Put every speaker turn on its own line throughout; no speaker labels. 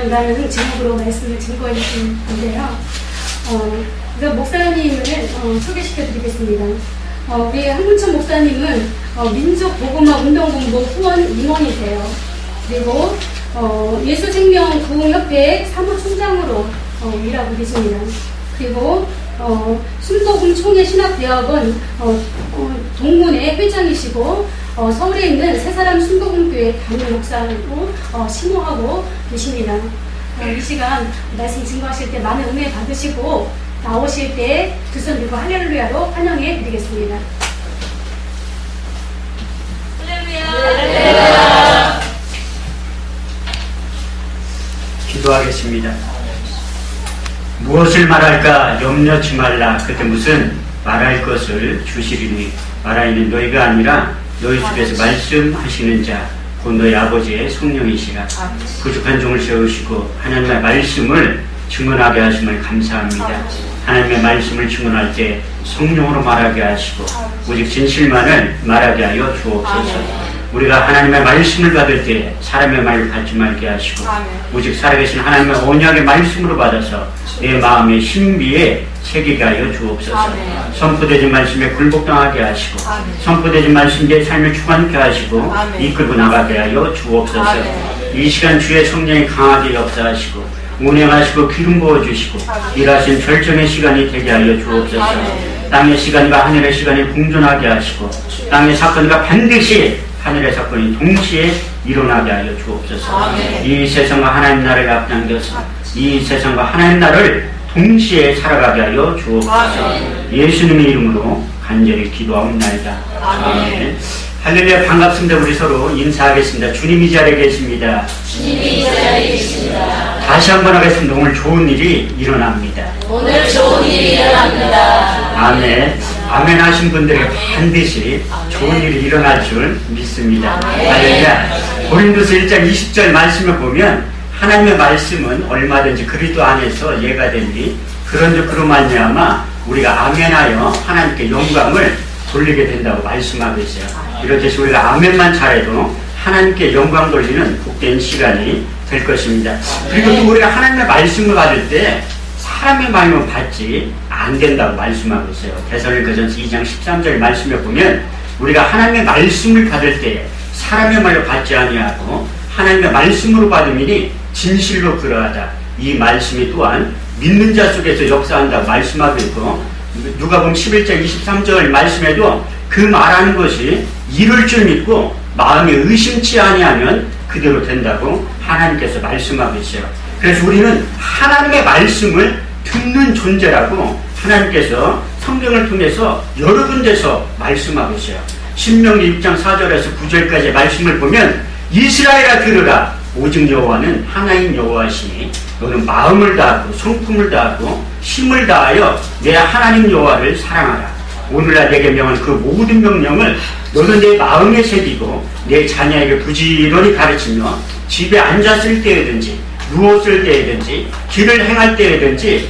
라는 제목으로 말씀을 증거해 주신 건데요. 그래서 목사님을 소개시켜 드리겠습니다. 우리 한문천 목사님은 민족복음화 운동본부 후원 임원이세요. 그리고 예수생명 부흥협회 사무총장으로 일하고 계십니다. 그리고 순복음 총회 신학대학원 동문회 회장이시고 서울에 있는 새사람 순복음교회 담임 목사로 심호하고 계십니다. 이 시간 말씀 증거하실 때 많은 은혜 받으시고 나오실 때 두 손 들고 할렐루야로 환영해 드리겠습니다.
할렐루야. 기도하겠습니다. 무엇을 말할까 염려치 말라. 그때 무슨 말할 것을 주시리니 말하이는 너희가 아니라 너희 속에서 말씀하시는 자 곧 너희 아버지의 성령이시라. 부족한 종을 세우시고 하나님의 말씀을 증언하게 하심을 감사합니다. 하나님의 말씀을 증언할 때 성령으로 말하게 하시고 오직 진실만을 말하게 하여 주옵소서. 우리가 하나님의 말씀을 받을 때 사람의 말을 받지 말게 하시고 오직 살아계신 하나님의 언약의 말씀으로 받아서 내 마음의 신비에 새기게 하여 주옵소서. 선포되진 말씀에 굴복당하게 하시고 선포되진 말씀 내 삶을 주관케 하시고 이끌고 나가게 하여 주옵소서. 이 시간 주의 성령이 강하게 역사하시고 운행하시고 기름 부어주시고 일하신 절정의 시간이 되게 하여 주옵소서. 땅의 시간과 하늘의 시간이 공존하게 하시고 땅의 사건과 반드시 하늘의 사건이 동시에 일어나게 하여 주옵소서. 이 세상과 하나님 나라를 앞당겨서 이 세상과 하나님 나라를 동시에 살아가게 하여 주옵소서. 예수님의 이름으로 간절히 기도하옵나이다. 아멘. 할렐루야. 반갑습니다. 우리 서로 인사하겠습니다. 주님이 이 자리에 계십니다.
주님이 이 자리에 계십니다.
다시 한번 하겠습니다. 오늘 좋은 일이 일어납니다.
오늘 좋은 일이 일어납니다.
아멘. 아멘 하신 분들에게 반드시 좋은 일이 일어날 줄 믿습니다. 할렐루야. 고린도서 1장 20절 말씀을 보면 하나님의 말씀은 얼마든지 그리스도 안에서 예가 되니 그런즉 그로 말미암아 우리가 아멘하여 하나님께 영광을 돌리게 된다고 말씀하고 있어요. 이렇듯이 우리가 아멘만 잘해도 하나님께 영광 돌리는 복된 시간이 될 것입니다. 그리고 또 우리가 하나님의 말씀을 받을 때 사람의 말만 받지 안 된다고 말씀하고 있어요. 데살로니가전서 2장 13절 말씀에 보면 우리가 하나님의 말씀을 받을 때 사람의 말로 받지 아니하고 하나님의 말씀으로 받음이니 진실로 그러하다. 이 말씀이 또한 믿는 자 속에서 역사한다고 말씀하고 있고, 누가복음 11장 23절 말씀에도 그 말하는 것이 이룰 줄 믿고 마음이 의심치 아니하면 그대로 된다고 하나님께서 말씀하고 있어요. 그래서 우리는 하나님의 말씀을 듣는 존재라고 하나님께서 성경을 통해서 여러 군데서 말씀하고 있어요. 신명기 6장 4절에서 9절까지의 말씀을 보면 이스라엘아 들으라. 오직 여호와는 하나인 여호와시니 너는 마음을 다하고 성품을 다하고 힘을 다하여 내 하나님 여호와를 사랑하라. 오늘날 내게 명한 그 모든 명령을 너는 내 마음에 새기고 내 자녀에게 부지런히 가르치며 집에 앉았을 때에든지 누웠을 때에든지 길을 행할 때에든지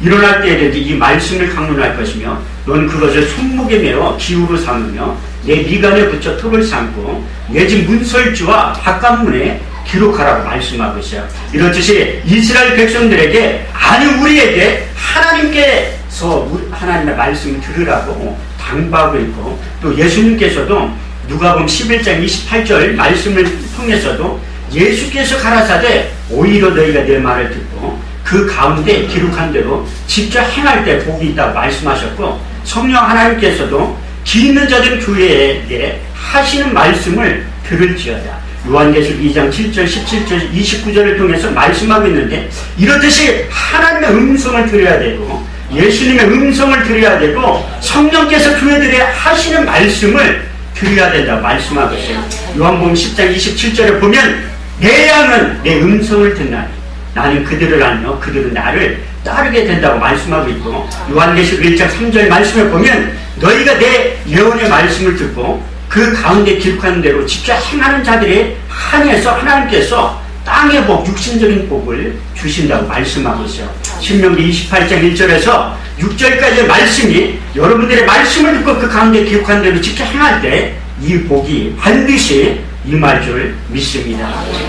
일어날 때에든지 이 말씀을 강론할 것이며 넌 그것을 손목에 메어 기우로 삼으며 내 미간에 붙여 토를 삼고 내 집 문설주와 바깥문에 기록하라고 말씀하고 있어요. 이렇듯이 이스라엘 백성들에게 아니 우리에게 하나님께서 하나님의 말씀을 들으라고 당부하고 있고, 또 예수님께서도 누가복음 11장 28절 말씀을 통해서도 예수께서 가라사대 오히려 너희가 내 말을 듣고 그 가운데 기록한 대로 직접 행할 때 복이 있다고 말씀하셨고, 성령 하나님께서도 기 있는 자들 교회에게 하시는 말씀을 들을지어다. 요한계시록 2장 7절, 17절, 29절을 통해서 말씀하고 있는데, 이렇듯이 하나님의 음성을 들어야 되고 예수님의 음성을 들어야 되고 성령께서 교회들에 하시는 말씀을 들어야 된다고 말씀하고 있어요. 요한복음 10장 27절에 보면 내 양은 내 음성을 듣나니 나는 그들을 알며 그들은 나를 따르게 된다고 말씀하고 있고, 요한계시록 1장 3절 말씀에 보면 너희가 내 예언의 말씀을 듣고 그 가운데 기록하는 대로 직접 행하는 자들에 한해서 하나님께서 땅의 복, 육신적인 복을 주신다고 말씀하고 있어요. 신명기 28장 1절에서 6절까지의 말씀이 여러분들의 말씀을 듣고 그 가운데 기록한 대로 직접 행할 때 이 복이 반드시 임할 줄 믿습니다.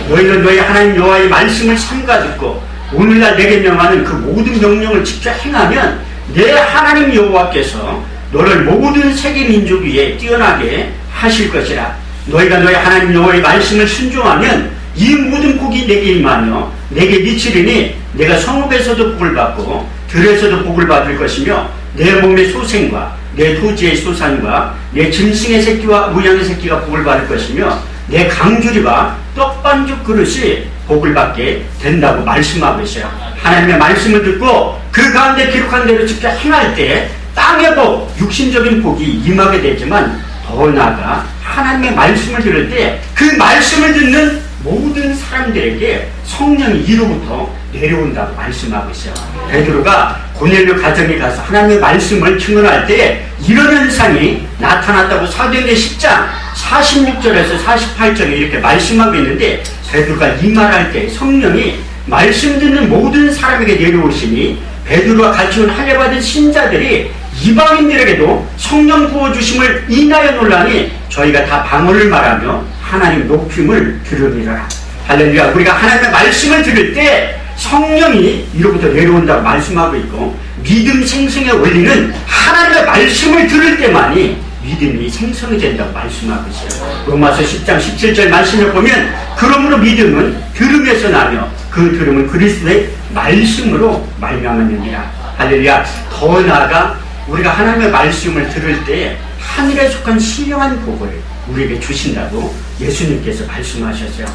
너희는 너희 하나님 여호와의 말씀을 삼가 듣고 오늘날 내게 명하는 그 모든 명령을 직접 행하면 내 하나님 여호와께서 너를 모든 세계 민족 위에 뛰어나게 하실 것이라. 너희가 너희 하나님 여호와의 말씀을 순종하면 이 모든 복이 내게 임하며 내게 미치리니 내가 성읍에서도 복을 받고 들에서도 복을 받을 것이며 내 몸의 소생과 내 토지의 소산과 내 짐승의 새끼와 무양의 새끼가 복을 받을 것이며 내 강주리와 떡반죽 그릇이 복을 받게 된다고 말씀하고 있어요. 하나님의 말씀을 듣고 그 가운데 기록한 대로 직접 행할 때 땅의 복, 육신적인 복이 임하게 되지만 더 나아가 하나님의 말씀을 들을 때 그 말씀을 듣는 모든 사람들에게 성령이 이로부터 내려온다고 말씀하고 있어요. 베드로가 고넬료 가정에 가서 하나님의 말씀을 증언할 때 이런 현상이 나타났다고 사도행전 10장 46절에서 48절에 이렇게 말씀하고 있는데, 베드로가 이 말할 때 성령이 말씀 듣는 모든 사람에게 내려오시니 베드로와 같이 온 할례받은 신자들이 이방인들에게도 성령 부어주심을 인하여 놀라니 저희가 다 방언을 말하며 하나님 높임을 들으리라. 할렐루야. 우리가 하나님의 말씀을 들을 때 성령이 이로부터 내려온다고 말씀하고 있고, 믿음 생성의 원리는 하나님의 말씀을 들을 때만이 믿음이 생성이 된다고 말씀하고 있어요. 로마서 10장 17절 말씀을 보면 그러므로 믿음은 들음에서 나며 그 들음은 그리스도의 말씀으로 말미암았느니라. 할렐루야. 더 나아가 우리가 하나님의 말씀을 들을 때 하늘에 속한 신령한 복을 우리에게 주신다고 예수님께서 말씀하셨어요.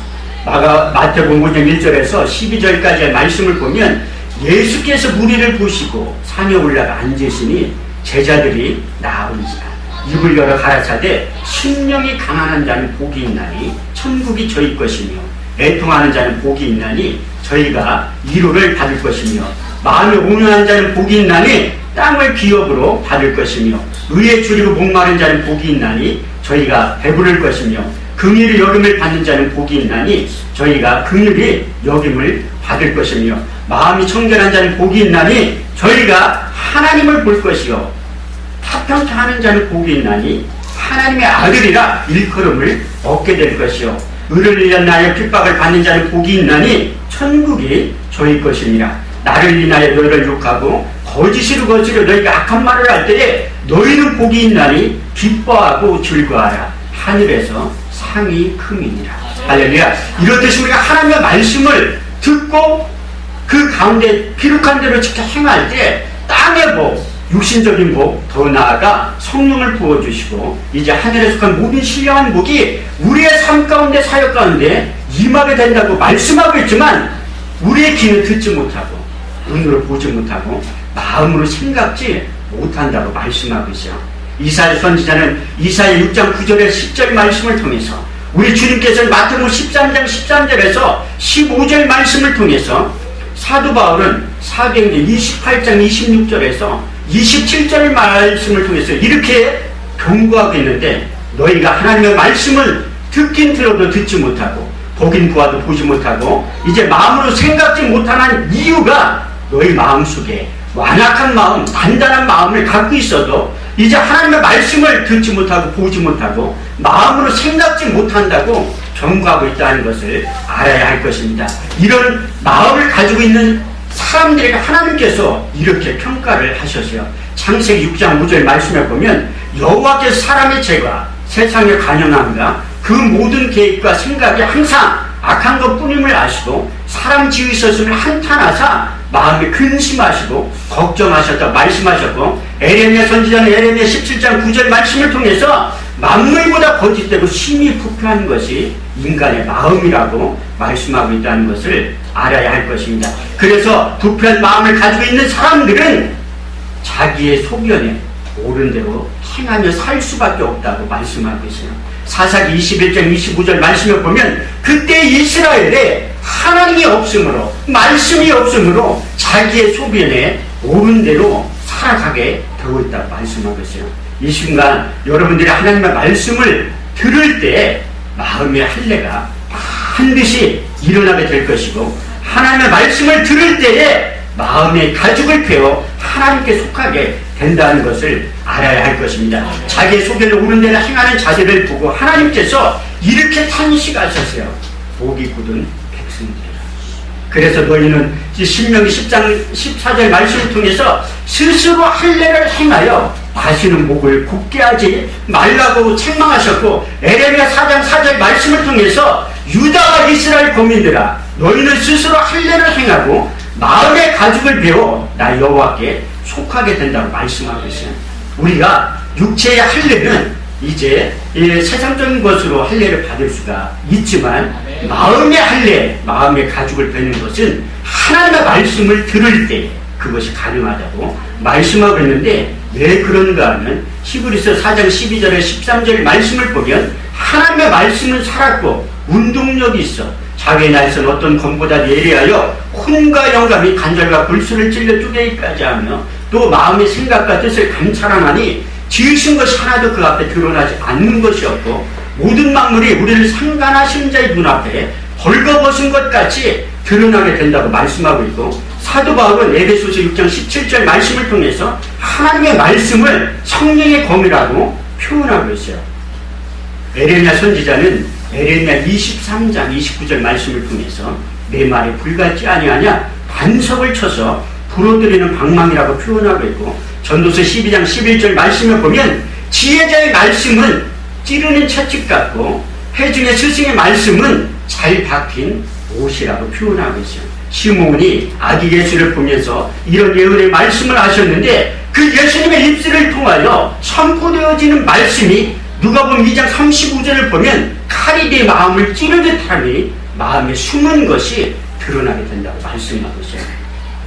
마태복음 5장 1절에서 12절까지의 말씀을 보면 예수께서 무리를 보시고 산에 올라가 앉으시니 제자들이 나아온지라. 입을 열어 가라사대 심령이 가난한 자는 복이 있나니 천국이 저희 것이며 애통하는 자는 복이 있나니 저희가 위로를 받을 것이며 마음이 온유한 자는 복이 있나니 땅을 기업으로 받을 것이며 의에 줄이고 목마른 자는 복이 있나니 저희가 배부를 것이며 긍휼히 여김을 받는 자는 복이 있나니 저희가 긍휼히 여김을 받을 것이며 마음이 청결한 자는 복이 있나니 저희가 하나님을 볼 것이요 타평케 하는 자는 복이 있나니 하나님의 아들이라 일컬음을 얻게 될 것이요 의를 위하여 핍박을 받는 자는 복이 있나니 천국이 저희 것이니라. 나를 인하여 너희를 욕하고 거짓으로 너희가 악한 말을 할 때에 너희는 복이 있나니 기뻐하고 즐거워하라. 하늘에서 상이 큼이니라. 할렐루야. 이렇듯이 우리가 하나님의 말씀을 듣고 그 가운데 기록한 대로 직접 행할 때 땅의 복, 육신적인 복, 더 나아가 성령을 부어주시고 이제 하늘에 속한 모든 신령한 복이 우리의 삶 가운데 사역 가운데 임하게 된다고 말씀하고 있지만 우리의 귀는 듣지 못하고 눈으로 보지 못하고 마음으로 생각지 못한다고 말씀하고 있어요. 이사야 선지자는 이사야 6장 9절에 10절 말씀을 통해서 우리 주님께서는 마태복음 13장 13절에서 15절 말씀을 통해서 사도 바울은 사도행전 28장 26절에서 27절 말씀을 통해서 이렇게 경고하고 있는데 너희가 하나님의 말씀을 듣긴 들어도 듣지 못하고 보긴 보아도 보지 못하고 이제 마음으로 생각지 못하는 이유가 너희 마음속에 완악한 마음, 단단한 마음을 갖고 있어도 이제 하나님의 말씀을 듣지 못하고 보지 못하고 마음으로 생각지 못한다고 경고하고 있다는 것을 알아야 할 것입니다. 이런 마음을 가지고 있는 사람들에게 하나님께서 이렇게 평가를 하셨어요. 창세기 6장 5절 말씀에 보면 여호와께서 사람의 죄가 세상의 간연함과 그 모든 계획과 생각이 항상 악한 것뿐임을 아시고 사람 지으셨음을 한탄하사 마음에 근심하시고 걱정하셨다고 말씀하셨고 에레미야 선지자는 에레미야 17장 9절 말씀을 통해서 만물보다 거짓되고 심히 부패한 것이 인간의 마음이라고 말씀하고 있다는 것을 알아야 할 것입니다. 그래서 부패한 마음을 가지고 있는 사람들은 자기의 소견에 옳은 대로 행하며 살 수밖에 없다고 말씀하고 있어요. 사사기 21장 25절 말씀을 보면 그때 이스라엘에 하나님이 없으므로 말씀이 없으므로 자기의 소견에 옳은 대로 살아가게 되어 있다고 말씀하고 있어요. 이 순간 여러분들이 하나님의 말씀을 들을 때 마음의 할례가 반드시 일어나게 될 것이고 하나님의 말씀을 들을 때에 마음의 가죽을 펴어 하나님께 속하게 된다는 것을 알아야 할 것입니다. 자기의 소견을 옳은 대로 행하는 자들을 보고 하나님께서 이렇게 탄식하셨어요. 복이 굳은 백성들이라. 그래서 너희는 신명기 10장 14절 말씀을 통해서 스스로 할례를 행하여 다시는 목을 굳게 하지 말라고 책망하셨고 에레미야 4장 4절 말씀을 통해서 유다와 이스라엘 거민들아 너희는 스스로 할례를 행하고 마음의 가죽을 베어 나 여호와께 속하게 된다고 말씀하고 있어요. 우리가 육체의 할례는 이제 세상적인 것으로 할례를 받을 수가 있지만 마음의 할례, 마음의 가죽을 베는 것은 하나님의 말씀을 들을 때 그것이 가능하다고 말씀하고 있는데 왜 그런가 하면 히브리서 4장 12절에 13절 말씀을 보면 하나님의 말씀은 살았고 운동력이 있어 자기의 날선 어떤 검보다 예리하여 혼과 영감이 간절과 불수를 찔러 쪼개기까지 하며 또 마음의 생각과 뜻을 감찰하나니 지으신 것이 하나도 그 앞에 드러나지 않는 것이 없고 모든 만물이 우리를 상관하신 자의 눈앞에 벌거벗은 것 같이 드러나게 된다고 말씀하고 있고 사도 바울은 에베소서 6장 17절 말씀을 통해서 하나님의 말씀을 성령의 검이라고 표현하고 있어요. 에레미야 선지자는 에레미야 23장 29절 말씀을 통해서 내 말에 불같지 아니하냐 반석을 쳐서 불어들이는 방망이라고 표현하고 있고 전도서 12장 11절 말씀을 보면 지혜자의 말씀은 찌르는 채찍 같고 회중의 스승의 말씀은 잘 박힌 옷이라고 표현하고 있어요. 시몬이 아기 예수를 보면서 이런 예언의 말씀을 하셨는데 그 예수님의 입술을 통하여 선포되어지는 말씀이 누가복음 2장 35절을 보면 칼이 내 마음을 찌르듯 하니 마음에 숨은 것이 드러나게 된다고 말씀하고 있어요.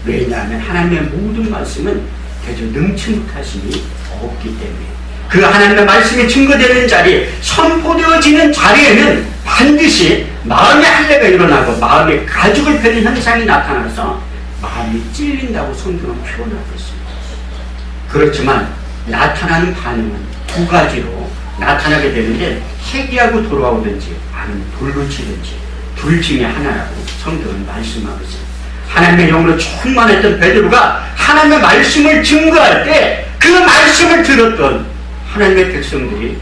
왜냐하면 하나님의 모든 말씀은 대저 능치 못하심이 없기 때문에 그 하나님의 말씀이 증거되는 자리, 선포되어지는 자리에는 반드시 마음의 할례가 일어나고 마음의 가죽을 펴는 현상이 나타나서 마음이 찔린다고 성경은 표현하고 있습니다. 그렇지만 나타나는 반응은 두 가지로 나타나게 되는데 회개하고 돌아오든지 아니면 돌로 치든지 둘 중에 하나라고 성경은 말씀하고 있습니다. 하나님의 영으로 충만했던 베드로가 하나님의 말씀을 증거할 때 그 말씀을 들었던 하나님의 백성들이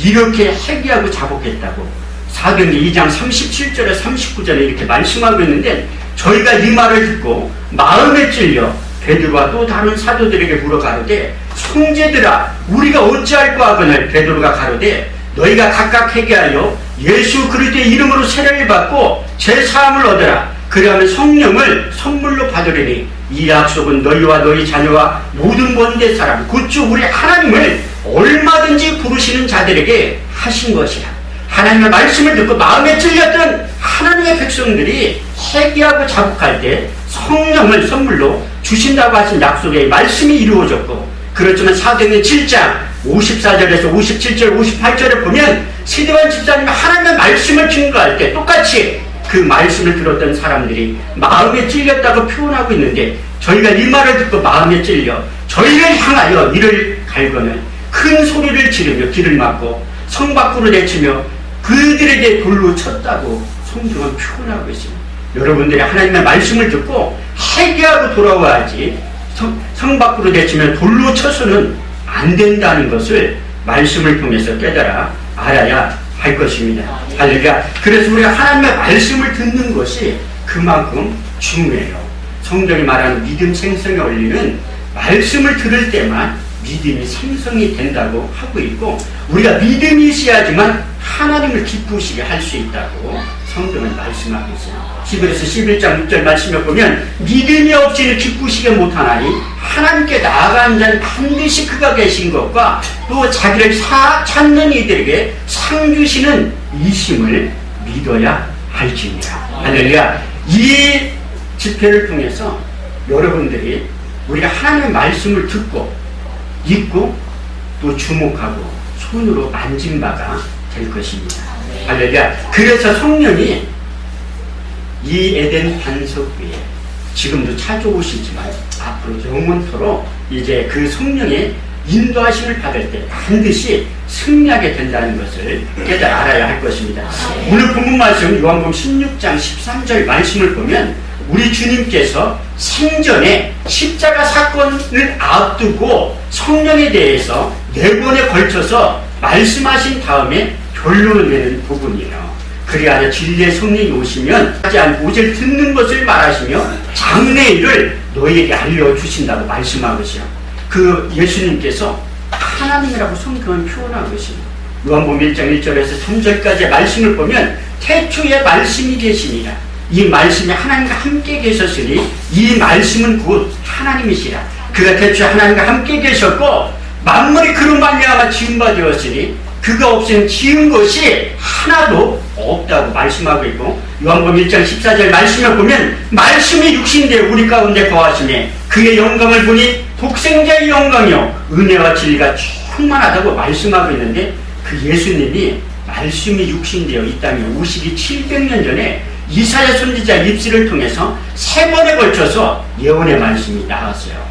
이렇게 회개하고 자복했다고 사도행전 2장 37절에 39절에 이렇게 말씀하고 있는데 저희가 이 말을 듣고 마음에 찔려 베드로와 또 다른 사도들에게 물어 가로되 형제들아 우리가 어찌할까 하거늘 베드로가 가로되 너희가 각각 회개하여 예수 그리스도의 이름으로 세례를 받고 제사함을 얻으라 그러면 성령을 선물로 받으리니 이 약속은 너희와 너희 자녀와 모든 먼데 사람 곧 주 우리 하나님을 얼마든지 부르시는 자들에게 하신 것이라. 하나님의 말씀을 듣고 마음에 찔렸던 하나님의 백성들이 회개하고 자복할 때 성령을 선물로 주신다고 하신 약속의 말씀이 이루어졌고, 그렇지만 사도행전 7장 54절에서 57절 58절에 보면 스데반 집사님이 하나님의 말씀을 증거할 때 똑같이 그 말씀을 들었던 사람들이 마음에 찔렸다고 표현하고 있는데, 저희가 이 말을 듣고 마음에 찔려 저희를 향하여 이를 갈거는 큰 소리를 지르며 길을 막고 성 밖으로 내치며 그들에게 돌로 쳤다고 성경은 표현하고 있습니다. 여러분들이 하나님의 말씀을 듣고 회개하고 돌아와야지 성 밖으로 내치며 돌로 쳐서는 안 된다는 것을 말씀을 통해서 깨달아 알아야 할 것입니다. 할렐루야. 그래서 우리가 하나님의 말씀을 듣는 것이 그만큼 중요해요. 성경이 말하는 믿음 생성의 원리는 말씀을 들을 때만 믿음이 생성이 된다고 하고 있고, 우리가 믿음이 있어야지만 하나님을 기쁘시게 할 수 있다고 성경은 말씀하고 있어요. 히브리서 11장 6절 말씀에 보면 믿음이 없이는 기쁘시게 못하나니 하나님께 나아가는 자는 반드시 그가 계신 것과 또 자기를 찾는 이들에게 상 주시는 이심을 믿어야 할지니라. 할렐루야. 이 집회를 통해서 여러분들이 우리가 하나님의 말씀을 듣고 읽고 또 주목하고 손으로 만진 바가 될 것입니다. 할렐루야. 그래서 성령이 이 에덴 반석 위에 지금도 찾아오시지만 앞으로 영원토록 이제 그 성령의 인도하심을 받을 때 반드시 승리하게 된다는 것을 깨달아 알아야 할 것입니다. 오늘 본문 말씀 요한복음 16장 13절 말씀을 보면 우리 주님께서 생전에 십자가 사건을 앞두고 성령에 대해서 4번에 걸쳐서 말씀하신 다음에 결론을 내는 부분이에요. 그리하여 진리의 성령이 오시면 하지 않고 오직 듣는 것을 말하시며 장래일을 너희에게 알려주신다고 말씀한 것이요. 그 예수님께서 하나님이라고 성경은 표현한 것입니다. 요한복음 1장 1절에서 3절까지의 말씀을 보면 태초에 말씀이 계시니라. 이 말씀이 하나님과 함께 계셨으니 이 말씀은 곧 하나님이시라. 그가 태초에 하나님과 함께 계셨고 만물이 그로 말미암아 지은 바 되었으니 그가 없이는 지은 것이 하나도 없다고 말씀하고 있고, 요한복음 1장 14절 말씀을 보면 말씀이 육신되어 우리 가운데 거하시네 그의 영광을 보니 독생자의 영광이요 은혜와 진리가 충만하다고 말씀하고 있는데, 그 예수님이 말씀이 육신되어 이 땅에 오시기 700년 전에 이사야 선지자 입술을 통해서 3번에 걸쳐서 예언의 말씀이 나왔어요.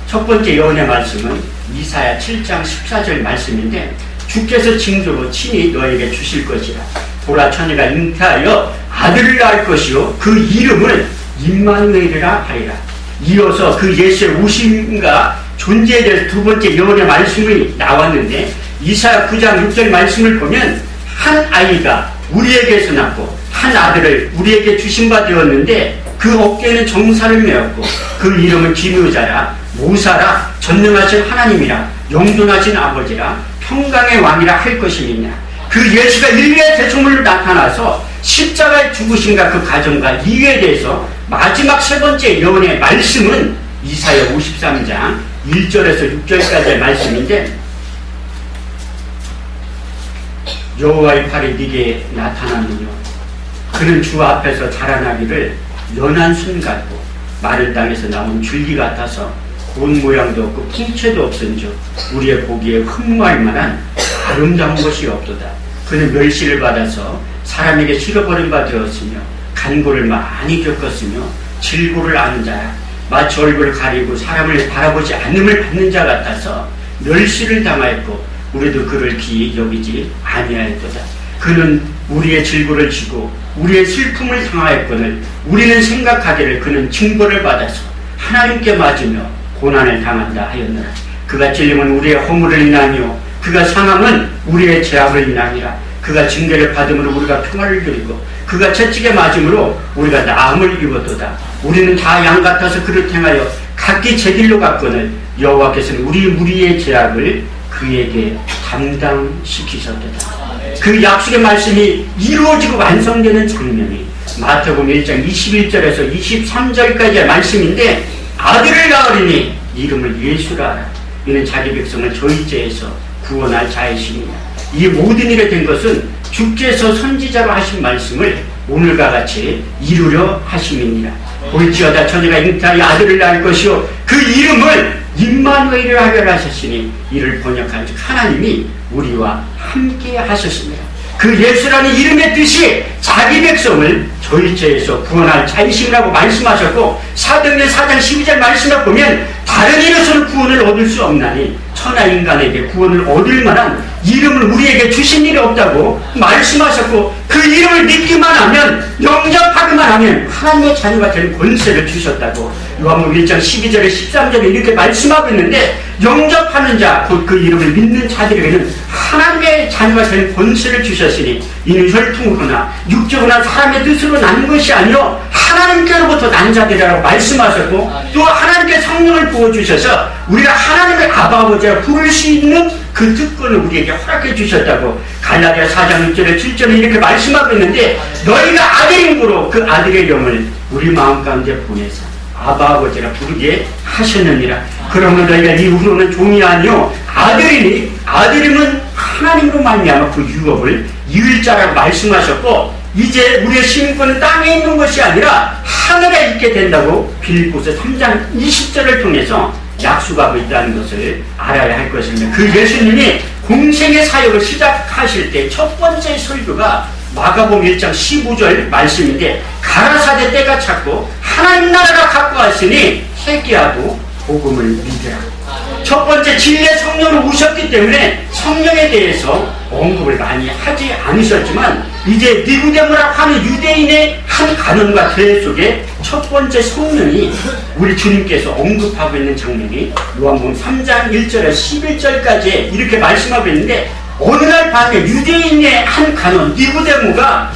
첫 번째 예언의 말씀은 이사야 7장 14절 말씀인데, 주께서 징조로 친히 너에게 주실 것이라. 보라 처녀가 잉태하여 아들을 낳을 것이요 그 이름을 임마누엘이라 하리라. 이어서 그 예수의 오심과 존재에 대해서 두 번째 예언의 말씀이 나왔는데, 이사야 9장 6절 말씀을 보면 한 아이가 우리에게서 낳고 한 아들을 우리에게 주신 바 되었는데 그 어깨에는 정사를 메었고 그 이름은 기묘자라 모사라 전능하신 하나님이라 영존하신 아버지라 평강의 왕이라 할 것이니라. 그 예수가 인류의 대초물로 나타나서 십자가에 죽으신가 그 가정과 이유에 대해서 마지막 3번째 예언의 말씀은 이사야 53장 1절에서 6절까지의 말씀인데, 여호와의 팔이 네게 나타나느뇨 그는 주 앞에서 자라나기를 연한 순 같고 마른 땅에서 나온 줄기 같아서 곤 모양도 없고 풍채도 없은즉 우리의 보기에 흠모할 만한 아름다운 것이 없도다. 그는 멸시를 받아서 사람에게 실어버린 바 되었으며 간고를 많이 겪었으며 질고를 아는 자야. 마치 얼굴을 가리고 사람을 바라보지 않음을 받는 자 같아서 멸시를 당하였고 우리도 그를 기이 여기지 아니하였도다. 그는 우리의 질고를 지고 우리의 슬픔을 당하였거늘 우리는 생각하기를 그는 징벌을 받아서 하나님께 맞으며 고난을 당한다 하였노라. 그가 찔림은 우리의 허물을 인하며 그가 상함은 우리의 죄악을 인하니라. 그가 징계를 받음으로 우리가 평화를 누리고 그가 채찍에 맞음으로 우리가 나음을 입었도다. 우리는 다 양 같아서 그를 행하여 각기 제 길로 갔거늘 여호와께서는 우리 무리의 죄악을 그에게 담당시키셨도다. 그 약속의 말씀이 이루어지고 완성되는 장면이 마태복음 1장 21절에서 23절까지의 말씀인데 아들을 낳으리니 이름을 예수라 하라. 이는 자기 백성을 저희죄에서 구원할 자이십니다. 이 모든 일에 된 것은 주께서 선지자로 하신 말씀을 오늘과 같이 이루려 하심입니다. 볼지어다 처녀가 잉태하여 아들을 낳을 것이요 그 이름을 임마누엘이라 하려 하셨으니 이를 번역한 즉 하나님이 우리와 함께 하셨습니다. 그 예수라는 이름의 뜻이 자기 백성을 저희 죄에서 구원할 자이심이라고 말씀하셨고 사도행전 4장 12절 말씀을 보면 다른 이로서는 구원을 얻을 수 없나니 천하 인간에게 구원을 얻을 만한 이름을 우리에게 주신 일이 없다고 말씀하셨고 그 이름을 믿기만 하면 영접하기만 하면 하나님의 자녀가 되는 권세를 주셨다고 요한복음 1장 12절에 13절에 이렇게 말씀하고 있는데 영접하는 자 곧 그 이름을 믿는 자들에게는 하나님의 자녀가 되는 권세를 주셨으니 이는 혈통으로나 육적으로나 사람의 뜻으로 난 것이 아니라 하나님께로부터 난 자들이라고 말씀하셨고 또 하나님께 성령을 부어주셔서 우리가 하나님의 아바 아버지라 부를 수 있는 그 특권을 우리에게 허락해 주셨다고 갈라디아 4장 6절에 7절에 이렇게 말씀하고 있는데 너희가 아들임으로 그 아들의 영을 우리 마음 가운데 보내서 아바 아버지라 부르게 하셨느니라. 그러므로 너희가 이후로는 종이 아니요 아들이니 아들임은 하나님으로 말미암아 그 유업을 이을 자라고 말씀하셨고 이제 우리의 시민권은 땅에 있는 것이 아니라 하늘에 있게 된다고 빌립보서 3장 20절을 통해서 약속하고 있다는 것을 알아야 할 것입니다. 그 예수님이 공생의 사역을 시작하실 때 첫 번째 설교가 마가복음 1장 15절 말씀인데 가라사대 때가 찼고 하나님 나라가 갖고 왔으니 회개하고 복음을 믿으라. 첫 번째 진리의 성령을 오셨기 때문에 성령에 대해서 언급을 많이 하지 않으셨지만 이제 니고데모라고 하는 유대인의 한 간원과 대회 속에 첫 번째 성령이 우리 주님께서 언급하고 있는 장면이 요한복음 3장 1절에서 11절까지 이렇게 말씀하고 있는데 어느 날 밤에 유대인의 한 간원 니고데모가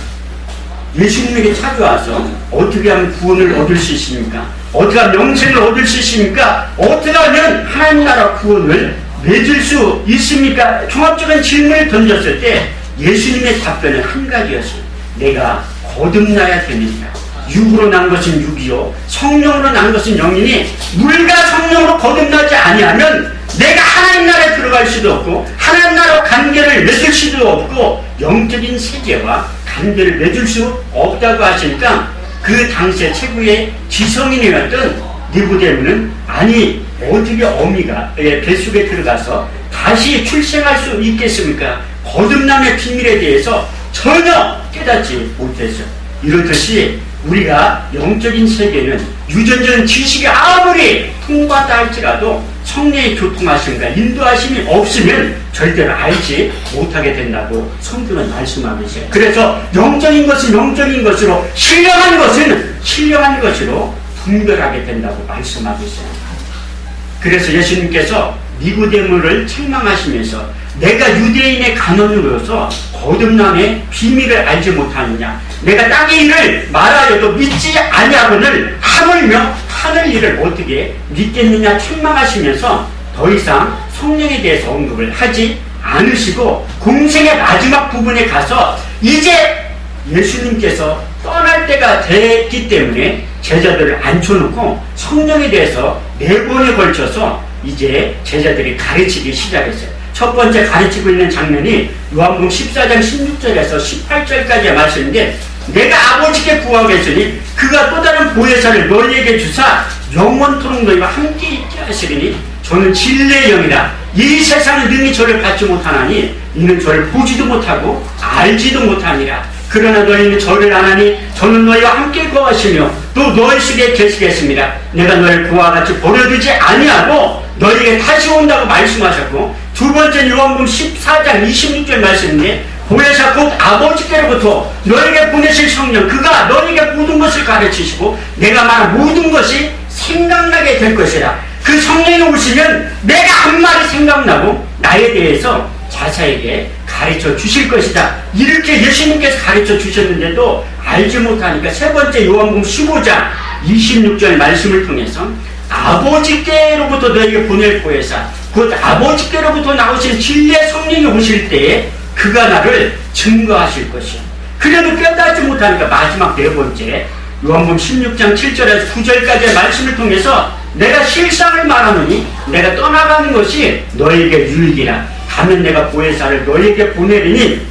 예수님에게 찾아와서 어떻게 하면 구원을 얻을 수 있습니까? 어떻게 하면 영생을 얻을 수 있습니까? 어떻게 하면 하나님 나라 구원을 맺을 수 있습니까? 종합적인 질문을 던졌을 때 예수님의 답변은 한 가지였어요. 내가 거듭나야 됩니다. 육으로 난 것은 육이요 성령으로 난 것은 영이니 물과 성령으로 거듭나지 아니하면 내가 하나님 나라에 들어갈 수도 없고 하나님 나라와 관계를 맺을 수도 없고 영적인 세계와 관계를 맺을 수 없다고 하시니까 그 당시에 최고의 지성인이었던 니고데모는 아니 어떻게 어미가 뱃속에 들어가서 다시 출생할 수 있겠습니까? 거듭남의 비밀에 대해서 전혀 깨닫지 못했어요. 이렇듯이 우리가 영적인 세계는 유전적인 지식이 아무리 통과한다 할지라도 성령의 교통하심과 인도하심이 없으면 절대로 알지 못하게 된다고 성경은 말씀하고 있어요. 그래서 영적인 것은 영적인 것으로 신령한 것은 신령한 것으로 분별하게 된다고 말씀하고 있어요. 그래서 예수님께서 니고데모를 책망하시면서 내가 유대인의 간원으로서 거듭남의 비밀을 알지 못하느냐 내가 땅의 일을 말하여도 믿지 아니하거늘 하물며 하늘 일을 어떻게 믿겠느냐 책망하시면서 더 이상 성령에 대해서 언급을 하지 않으시고 공생의 마지막 부분에 가서 이제 예수님께서 떠날 때가 됐기 때문에 제자들을 앉혀놓고 성령에 대해서 4번에 걸쳐서 이제 제자들이 가르치기 시작했어요. 첫 번째 가르치고 있는 장면이 요한복음 14장 16절에서 18절까지의 말씀인데 내가 아버지께 구하겠으니 그가 또 다른 보혜사를 너희에게 주사 영원토록 너희와 함께 있게 하시리니 저는 진리의 영이라 이 세상은 능히 저를 받지 못하나니 이는 저를 보지도 못하고 알지도 못하니라. 그러나 너희는 저를 아나니 저는 너희와 함께 거하시며 또 너희 속에 계시겠습니다. 내가 너희를 그와 같이 버려두지 아니하고 너희에게 다시 온다고 말씀하셨고 두 번째 요한복음 14장 26절 말씀인데 보혜사 곧 아버지께로부터 너희에게 보내실 성령 그가 너희에게 모든 것을 가르치시고 내가 말한 모든 것이 생각나게 될 것이라. 그 성령이 오시면 내가 한 말이 생각나고 나에 대해서 자세하게 가르쳐 주실 것이다. 이렇게 예수님께서 가르쳐 주셨는데도 알지 못하니까 세 번째 요한복음 15장 26절 말씀을 통해서 아버지께로부터 너희에게 보낼 보혜사 곧 아버지께로부터 나오신 진리의 성령이 오실 때에 그가 나를 증거하실 것이요 그래도 깨닫지 못하니까 마지막 네 번째 요한복음 16장 7절에서 9절까지의 말씀을 통해서 내가 실상을 말하노니 내가 떠나가는 것이 너에게 유익이라. 가면 내가 보혜사를 너에게 보내리니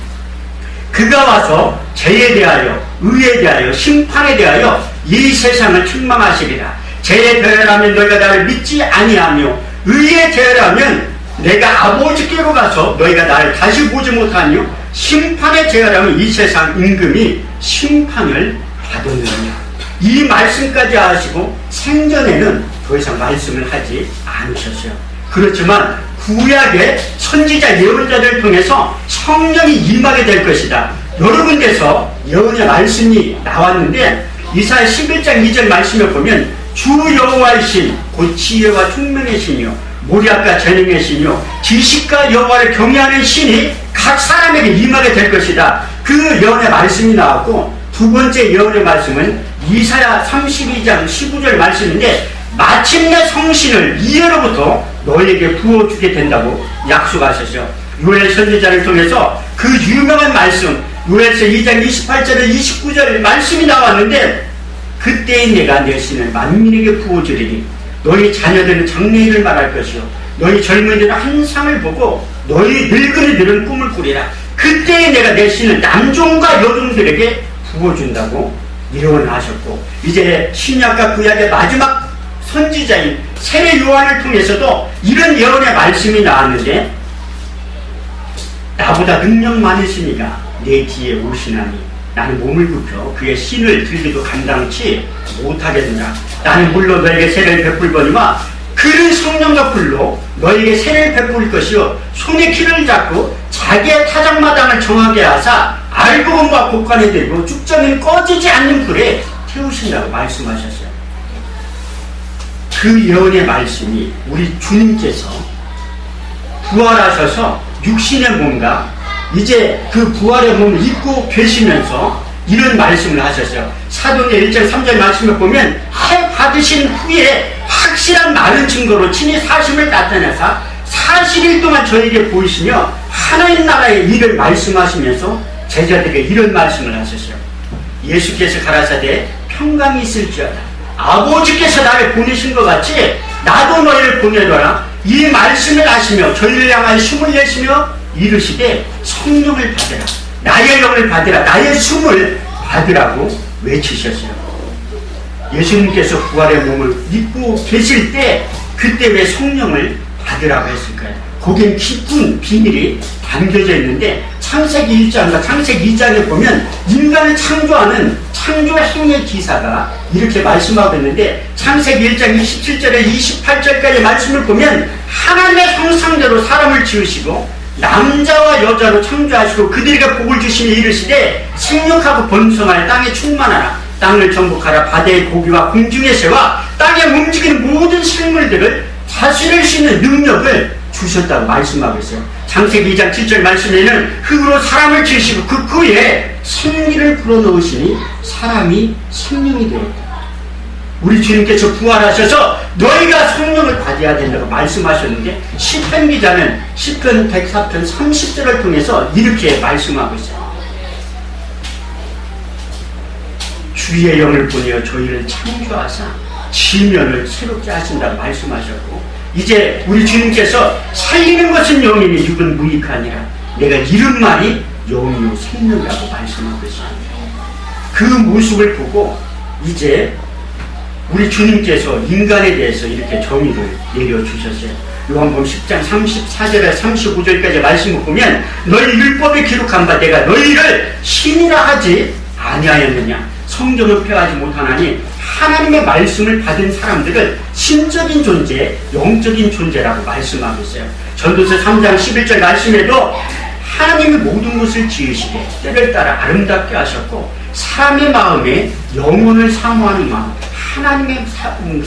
그가 와서 죄에 대하여 의에 대하여 심판에 대하여 이 세상을 책망하시리라. 죄의 대하라면 너희가 나를 믿지 아니하며 의의 대하라면 내가 아버지께로 가서 너희가 나를 다시 보지 못하며 심판의 대하라면 이 세상 임금이 심판을 받으느냐. 이 말씀까지 하시고 생전에는 더 이상 말씀을 하지 않으셨어요. 그렇지만 구약의 선지자 예언자들을 통해서 성령이 임하게 될 것이다. 여러 군데서 예언의 말씀이 나왔는데 이사야 11장 2절 말씀에 보면 주 여호와의 신 곧 지혜와 총명의 신이요 모략과 재능의 신이요 지식과 여호와를 경외하는 신이 각 사람에게 임하게 될 것이다. 그 예언의 말씀이 나왔고 두 번째 예언의 말씀은 이사야 32장 15절 말씀인데 마침내 성신을 이해로부터 너에게 부어주게 된다고 약속하셨어요. 요엘 선지자를 통해서 그 유명한 말씀 요엘서 2장 28절에 29절 말씀이 나왔는데 그때에 내가 내 신을 만민에게 부어주리니 너희 자녀들은 장래일을 말할 것이요 너희 젊은이들은 환상을 보고 너희 늙은이들은 꿈을 꾸리라. 그때에 내가 내 신을 남종과 여종들에게 부어준다고 예언하셨고 이제 신약과 구약의 마지막 선지자인 세례 요한을 통해서도 이런 예언의 말씀이 나왔는데 나보다 능력 많으시니가 내 뒤에 오시나니 나는 몸을 굽혀 그의 신을 들기도 감당치 못하겠느냐. 나는 물론 너에게 세례를 베풀거니와 그는 성령과 불로 너에게 세례를 베풀 것이요 손에 키를 잡고 자기의 타작마당을 정하게 하사 알고 본바 곡간에 들고 쭉정이 꺼지지 않는 불에 태우신다고 말씀하셨어요. 그 예언의 말씀이 우리 주님께서 부활하셔서 육신의 몸과 이제 그 부활의 몸을 입고 계시면서 이런 말씀을 하셨어요. 사도행전 1장 3절 말씀을 보면 해 받으신 후에 확실한 많은 증거로 친히 사심을 나타내사 40일 동안 저에게 보이시며 하나님 나라의 일을 말씀하시면서 제자들에게 이런 말씀을 하셨어요. 예수께서 가라사대 평강이 있을지어다. 아버지께서 나를 보내신 것 같이 나도 너희를 보내노라. 이 말씀을 하시며 저희를 향하여 숨을 내쉬며 이르시되 성령을 받으라. 나의 영을 받으라. 나의 숨을 받으라고 외치셨어요. 예수님께서 부활의 몸을 입고 계실 때 그때 왜 성령을 받으라고 했을까요? 거긴 깊은 비밀이 담겨져 있는데 창세기 1장과 창세기 2장에 보면 인간을 창조하는 창조 행의 기사가 이렇게 말씀하고 있는데 창세기 1장 27절에 28절까지 말씀을 보면 하나님의 형상대로 사람을 지으시고 남자와 여자로 창조하시고 그들에게 복을 주시며 이르시되 생육하고 번성하여 땅에 충만하라. 땅을 정복하라. 바다의 고기와 공중의 새와 땅에 움직이는 모든 생물들을 다스릴 수 있는 능력을 주셨다고 말씀하고 있어요. 창세기 2장 7절 말씀에는 흙으로 사람을 지으시고 그 후에 생기를 불어넣으시니 사람이 생명이 되었다. 우리 주님께서 부활하셔서 너희가 성령을 받아야 된다고 말씀하셨는데 시편 기자는 시편 104편 30절을 통해서 이렇게 말씀하고 있어요. 주의 영을 보내어 저희를 창조하사 지면을 새롭게 하신다고 말씀하셨고 이제 우리 주님께서 살리는 것은 영이니 육은 무익하니라. 내가 이런 말이 영이요 생명이라고 말씀하고 있습니다. 그 모습을 보고 이제 우리 주님께서 인간에 대해서 이렇게 정의를 내려주셨어요. 요한복음 10장 34절에 35절까지 말씀을 보면 너희 율법에 기록한 바 내가 너희를 신이라 하지 아니하였느냐. 성경을 폐하지 못하나니 하나님의 말씀을 받은 사람들은 신적인 존재, 영적인 존재라고 말씀하고 있어요. 전도서 3장 11절 말씀에도 하나님이 모든 것을 지으시되 때를 따라 아름답게 하셨고 사람의 마음에 영혼을 사모하는 마음, 하나님의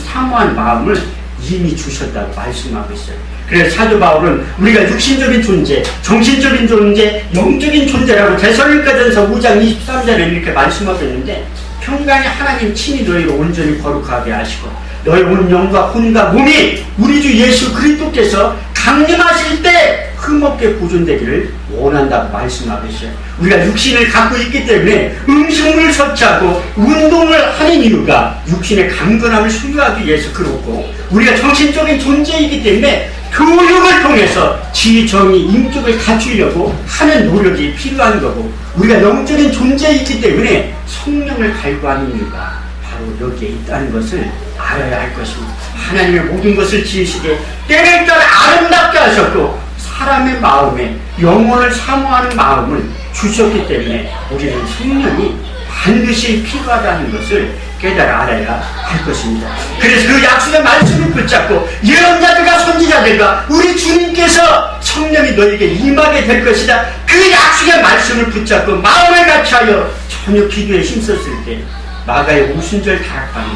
사모한 마음을 이미 주셨다고 말씀하고 있어요. 그래서 사도 바울은 우리가 육신적인 존재, 정신적인 존재, 영적인 존재라고 데살로니가전서 5장 23절에 이렇게 말씀하고 있는데 평강의 하나님 친히 너희를 온전히 거룩하게 하시고 너희 온 영과 혼과 몸이 우리 주 예수 그리스도께서 강림하실 때 흠없게 보존되기를 원한다고 말씀하고 있어요. 우리가 육신을 갖고 있기 때문에 음식물을 섭취하고 운동을 하는 이유가 육신의 강건함을 소유하기 위해서 그렇고, 우리가 정신적인 존재이기 때문에 교육을 통해서 지위, 정의, 인격을 갖추려고 하는 노력이 필요한 거고, 우리가 영적인 존재이기 때문에 성령을 갈구하는 이유가 바로 여기에 있다는 것을 알아야 할 것입니다. 하나님의 모든 것을 지으시되 때를 따라 아름답게 하셨고, 사람의 마음에 영혼을 사모하는 마음을 주셨기 때문에 우리는 성령이 반드시 필요하다는 것을 깨달아 알아야 할 것입니다. 그래서 그 약속의 말씀을 붙잡고 예언자들과 선지자들과 우리 주님께서 성령이 너에게 임하게 될 것이다, 그 약속의 말씀을 붙잡고 마음을 같이하여 전혀 기도에 힘썼을 때 마가의 오순절 다락방이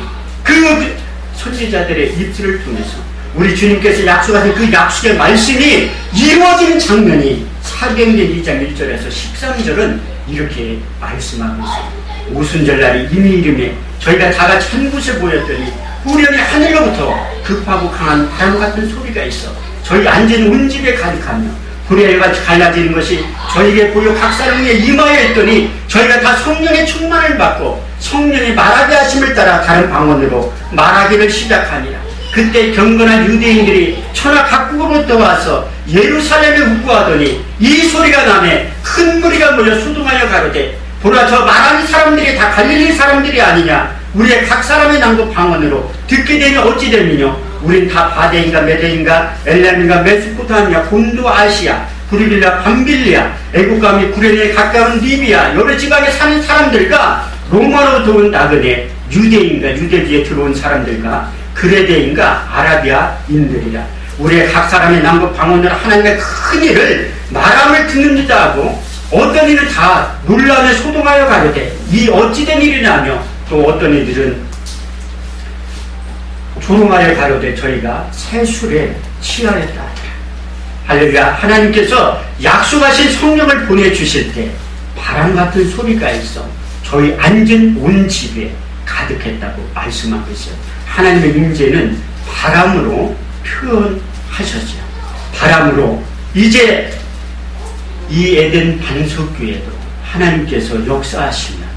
그 선지자들의 입술을 통해서 우리 주님께서 약속하신 그 약속의 말씀이 이루어지는 장면이 사도행전 2장 1절에서 13절은 이렇게 말씀하고 있습니다. 오순절날이 이미 이름에 저희가 다 같이 한 곳에 모였더니 우연히 하늘로부터 급하고 강한 바람 같은 소리가 있어 저희 앉은 온 집에 가득하며 불의 같이 갈라지는 것이 저희에게 보여 각 사람에게 임하여 있더니 저희가 다 성령의 충만을 받고 성령의 말하게 하심을 따라 다른 방언으로 말하기를 시작하니라. 그때 경건한 유대인들이 천하 각국으로부터 와서 예루살렘에 우구하더니 이 소리가 나매 큰 무리가 모여 소동하여 가로되 보라, 저 말하는 사람들이 다 갈릴리 사람들이 아니냐? 우리의 각 사람의 남도 방언으로 듣게 되면 어찌 됨이뇨? 우린 다 바데인가 메데인가 엘람인가 메소포타미아 본도 아시아 브리빌라 밤빌리아 애국과 및 구레네에 가까운 리비아 여러 지방에 사는 사람들과 로마로부터 온 나그네 유대인가 유대지에 들어온 사람들과 그레데인가 아라비아인들이라. 우리의 각 사람의 남북 방언으로 하나님의 큰 일을 말함을 듣는다 하고 어떤 이는 다 놀라며 소동하여 가로되 이 어찌된 일이냐며 또 어떤 이들은 조롱하여 가로되 저희가 새 술에 취하였다. 할렐루야. 하나님께서 약속하신 성령을 보내주실 때 바람 같은 소리가 있어 저희 앉은 온 집에 가득했다고 말씀하고 있어요. 하나님의 임재는 바람으로 표현하셨어요. 바람으로 이제 이 에덴 반석교회도 하나님께서 역사하시면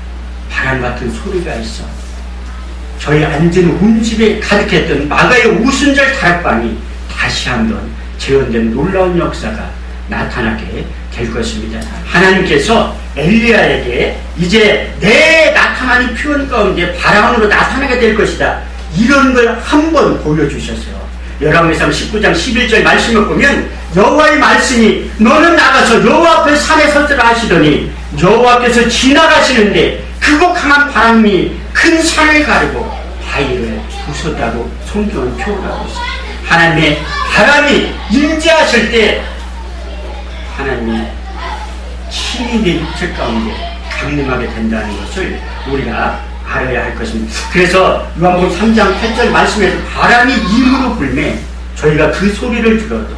바람 같은 소리가 있어 저희 앉은 온 집에 가득했던 마가의 오순절 다락방이 다시 한번 재현된 놀라운 역사가 나타나게 될 것입니다. 하나님께서 엘리야에게 이제 내 나타나는 표현 가운데 바람으로 나타나게 될 것이다, 이런 걸 한번 보여주셨어요. 열왕기상 19장 11절 말씀을 보면 여호와의 말씀이 너는 나가서 여호와 앞에 산에 서서라 하시더니 여호와께서 지나가시는데 크고 강한 바람이 큰 산을 가르고 바위를 부쉈다고 성경은 표현하고 있어요. 하나님의 바람이 임재하실 때 하나님이 친히 내 육체 가운데 강림하게 된다는 것을 우리가 알아야 할 것입니다. 그래서 요한복음 3장 8절 말씀에서 바람이 임으로 불매 저희가 그 소리를 들어도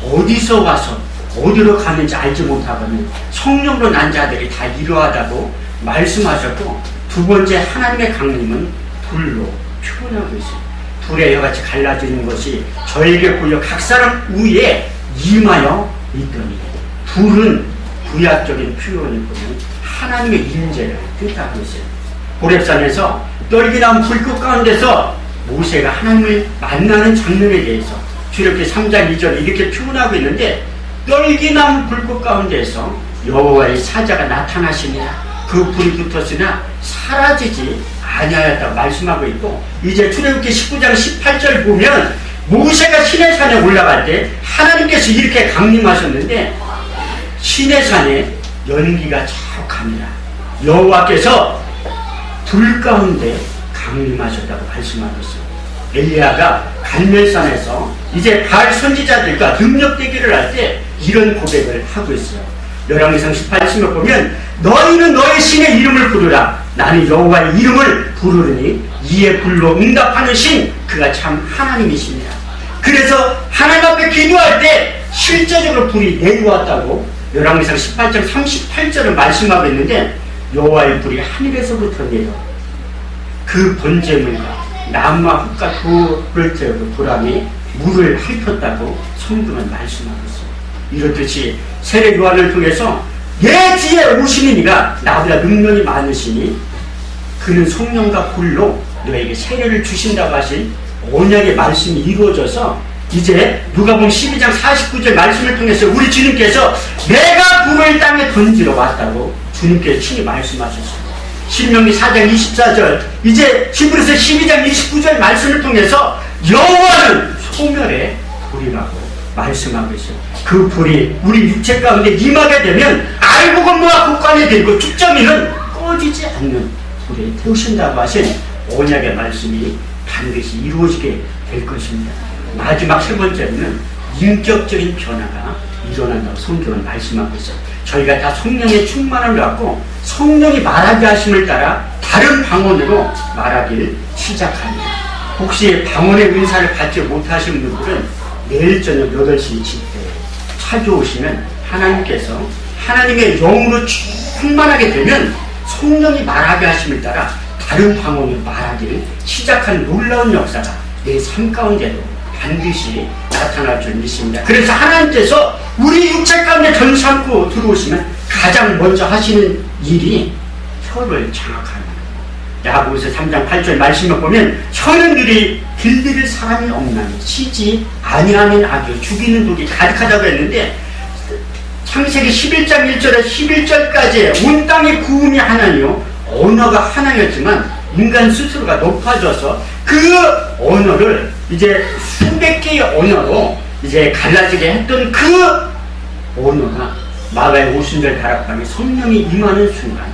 어디서 와서 어디로 가는지 알지 못하거든 성령으로 난 자들이 다 이러하다고 말씀하셨고, 두 번째 하나님의 강림은 불로 표현하고 있어요. 불에 이같이 갈라지는 것이 저에게 보여 각 사람 위에 임하여 있더니, 불은 구약적인 표현을 보면 하나님의 임재를 뜻하고 있어요. 호렙산에서 떨기나무 불꽃 가운데서 모세가 하나님을 만나는 장면에 대해서 출애굽기 3장 2절에 이렇게 표현하고 있는데, 떨기나무 불꽃 가운데서 여호와의 사자가 나타나시니라. 그 불이 붙었으나 사라지지 아니하였다고 말씀하고 있고, 이제 출애굽기 19장 18절 보면 모세가 시내산에 올라갈 때 하나님께서 이렇게 강림하셨는데 시내산에 연기가 자욱합니다. 여호와께서 불 가운데 강림하셨다고 말씀하고 있어요. 엘리야가 갈멜산에서 이제 바알 선지자들과 능력대결을 할 때 이런 고백을 하고 있어요. 열왕기상 18장을 보면 너희는 너의 신의 이름을 부르라. 나는 여호와의 이름을 부르니 이에 불로 응답하는 신, 그가 참 하나님이십니다. 그래서 하나님 앞에 기도할 때 실제적으로 불이 내려왔다고 열왕기상 18장 38절을 말씀하고 있는데, 여호와의 불이 하늘에서부터 내려 그 번제물과 나무와 흙과 돌을 태우고 돌함이 물을 핥혔다고 성경은 말씀하고 있어요. 이렇듯이 세례 요한을 통해서 내 뒤에 오시는 이가 나보다 능력이 많으시니 그는 성령과 불로 너에게 세례를 주신다고 하신 언약의 말씀이 이루어져서 이제 누가복음 12장 49절 말씀을 통해서 우리 주님께서 내가 불을 땅에 던지러 왔다고 주님께서 친히 말씀하셨습니다. 신명기 4장 24절 이제 히브리서 12장 29절 말씀을 통해서 여호와는 소멸의 불이라고 말씀하고 있어요. 그 불이 우리 육체 가운데 임하게 되면 알고 건너와 국간에 들고 축정이는 꺼지지 않는 불에 태우신다고 하신 언약의 말씀이 반드시 이루어지게 될 것입니다. 마지막 세 번째는 인격적인 변화가 일어난다고 성경은 말씀하고 있어요. 저희가 다 성령의 충만함을 갖고 성령이 말하게 하심을 따라 다른 방언으로 말하기를 시작합니다. 혹시 방언의 은사를 받지 못하신 분들은 내일 저녁 8시 집회에 찾아오시면 하나님께서 하나님의 영으로 충만하게 되면 성령이 말하게 하심을 따라 다른 방언으로 말하기를 시작한 놀라운 역사가 내 삶 가운데도 반드시 나타날 줄 믿습니다. 그래서 하나님께서 우리 육체 가운데 전삼고 들어오시면 가장 먼저 하시는 일이 혀를 장악하는 거예요. 야고보서 3장 8절 말씀을 보면 혀는 들이 길들일 사람이 없나니 쉬지 아니하는 악이 죽이는 독이 가득하다고 했는데 창세기 11장 1절에 11절까지 온 땅의 구음이 하나니요 언어가 하나였지만 인간 스스로가 높아져서 그 언어를 이제 수백 개의 언어로 이제 갈라지게 했던 그 언어가 마가의 오순절 다락방에 성령이 임하는 순간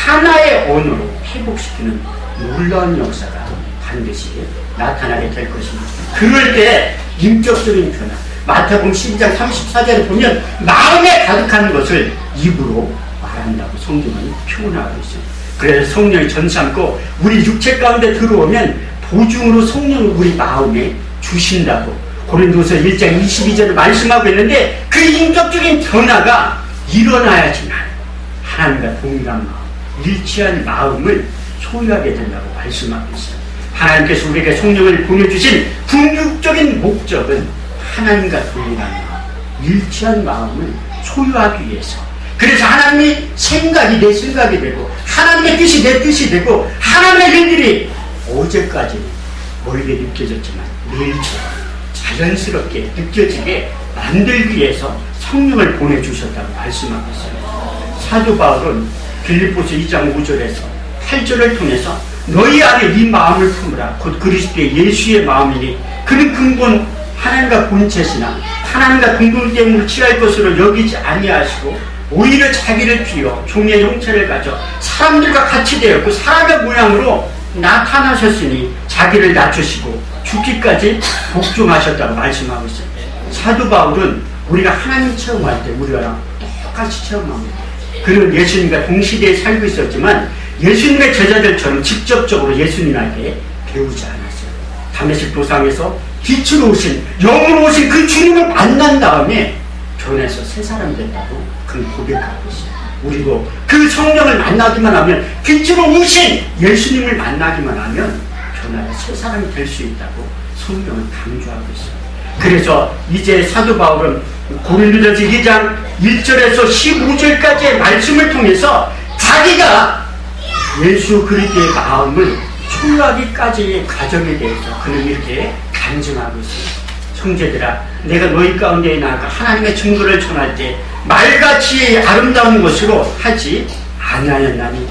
하나의 언어로 회복시키는 놀라운 역사가 반드시 나타나게 될 것입니다. 그럴 때 인격적인 변화 마태복음 12장 34절에 보면 마음에 가득한 것을 입으로 말한다고 성경은 표현하고 있습니다. 그래서 성령이 전삼고 우리 육체 가운데 들어오면 보증으로 성령을 우리 마음에 주신다고 고린도서 1장 22절을 말씀하고 있는데 그 인격적인 변화가 일어나야지만 하나님과 동일한 마음, 일치한 마음을 소유하게 된다고 말씀하고 있어요. 하나님께서 우리에게 성령을 보내주신 궁극적인 목적은 하나님과 동일한 마음, 일치한 마음을 소유하기 위해서 그래서 하나님의 생각이 내 생각이 되고 하나님의 뜻이 내 뜻이 되고 하나님의 일들이 어제까지 멀게 느껴졌지만 내일처럼 자연스럽게 느껴지게 만들기 위해서 성령을 보내주셨다고 말씀하고 있어요. 사도 바울은 빌립보서 2장 5절에서 8절을 통해서 너희 안에 이 마음을 품으라 곧 그리스도의 예수의 마음이니 그는 근본 하나님과 본체시나 하나님과 동등됨으로 취할 것으로 여기지 아니하시고 오히려 자기를 비워 종의 형체를 가져 사람들과 같이 되었고 사람의 모양으로 나타나셨으니 자기를 낮추시고 죽기까지 복종하셨다고 말씀하고 있어요. 사도 바울은 우리가 하나님 체험할 때 우리랑 똑같이 체험합니다. 그는 예수님과 동시대에 살고 있었지만 예수님의 제자들처럼 직접적으로 예수님에게 배우지 않았어요. 다메섹 도상에서 빛으로 오신 영으로 오신 그 주님을 만난 다음에 변해서 새 사람이 됐다고 그는 고백하고 있어요. 우리도 그 성령을 만나기만 하면 빛으로 오신 예수님을 만나기만 하면 변화의 새 사람이 될 수 있다고 성경은 강조하고 있어요. 그래서 이제 사도 바울은 고린도전서 2장 1절에서 15절까지의 말씀을 통해서 자기가 예수 그리스도의 마음을 소유하기까지의 과정에 대해서 그는 이렇게 간증하고 있습니다. 형제들아 내가 너희 가운데 나아가 하나님의 증거를 전할 때 말같이 아름다운 것으로 하지 아니하였나니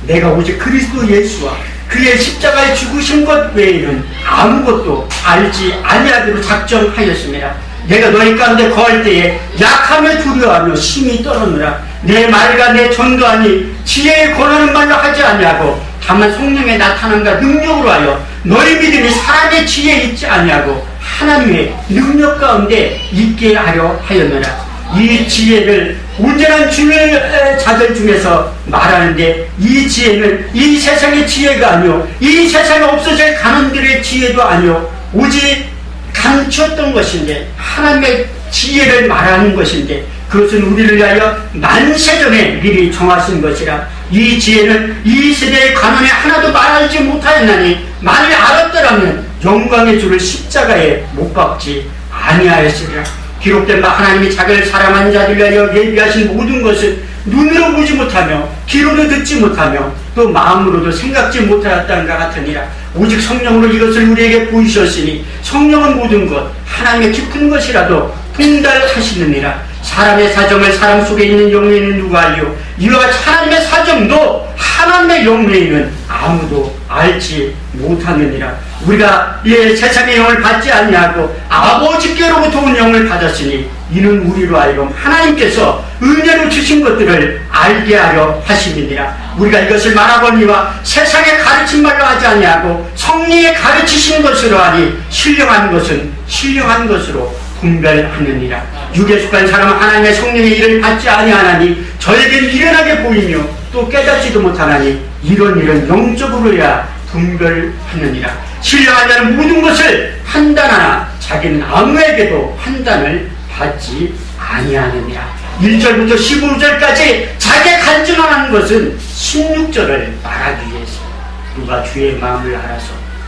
내가 오직 그리스도 예수와 그의 십자가에 죽으신 것 외에는 아무것도 알지 아니하기로 작정하였습니다. 내가 너희 가운데 거할 때에 약함을 두려워하며 심히 떨었느라 내 말과 내 전도하니 지혜의 권하는 말로 하지 아니하고 다만 성령의 나타남과 능력으로 하여 너희 믿음이 사람의 지혜에 있지 아니하고 하나님의 능력 가운데 있게 하려 하였느라. 이 지혜를 온전한 주의 자들 중에서 말하는데 이 지혜는 이 세상의 지혜가 아니요 이 세상에 없어질 가난들의 지혜도 아니요 오직 감추었던 것인데 하나님의 지혜를 말하는 것인데 그것은 우리를 위하여 만세전에 미리 정하신 것이라. 이 지혜는 이 세대의 가난에 하나도 말하지 못하였나니 만일 알았더라면 영광의 주를 십자가에 못 박지 아니하였으리라. 기록된 바 하나님이 자기를 사랑하는 자들 위하여 예비하신 모든 것을 눈으로 보지 못하며 귀로도 듣지 못하며 또 마음으로도 생각지 못하였다는가 같으니라. 오직 성령으로 이것을 우리에게 보이셨으니 성령은 모든 것 하나님의 깊은 것이라도 분달하시느니라. 사람의 사정을 사람 속에 있는 영예는 누가 알리요? 이와 같이 하나님의 사정도 하나님의 영예는 아무도 알지 못하느니라. 우리가 세상의 영을 받지 아니하고 아버지께로부터 온 영을 받았으니 이는 우리로 하여금 하나님께서 은혜로 주신 것들을 알게 하려 하심이니라. 우리가 이것을 말하거니와 세상의 가르친 말로 하지 아니하고 성령의 가르치신 것으로 하니 신령한 것은 신령한 것으로 분별하느니라. 육에 속한 사람은 하나님의 성령의 일을 받지 아니하나니 저에게는 미련하게 보이며 또 깨닫지도 못하나니 이런 일은 영적으로야 분별하느니라. 신령한 자는 모든 것을 판단하나 자기는 아무에게도 판단을 받지 아니하느니라. 1절부터 15절까지 자기가 간증하는 것은 16절을 말하기 위해서 누가 주의 마음을 알아서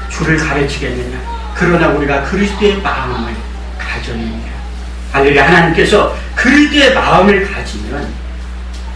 주를 가르치겠느냐. 그러나 우리가 그리스도의 마음을 가졌느냐. 할렐루야. 하나님께서 그리스도의 마음을 가지면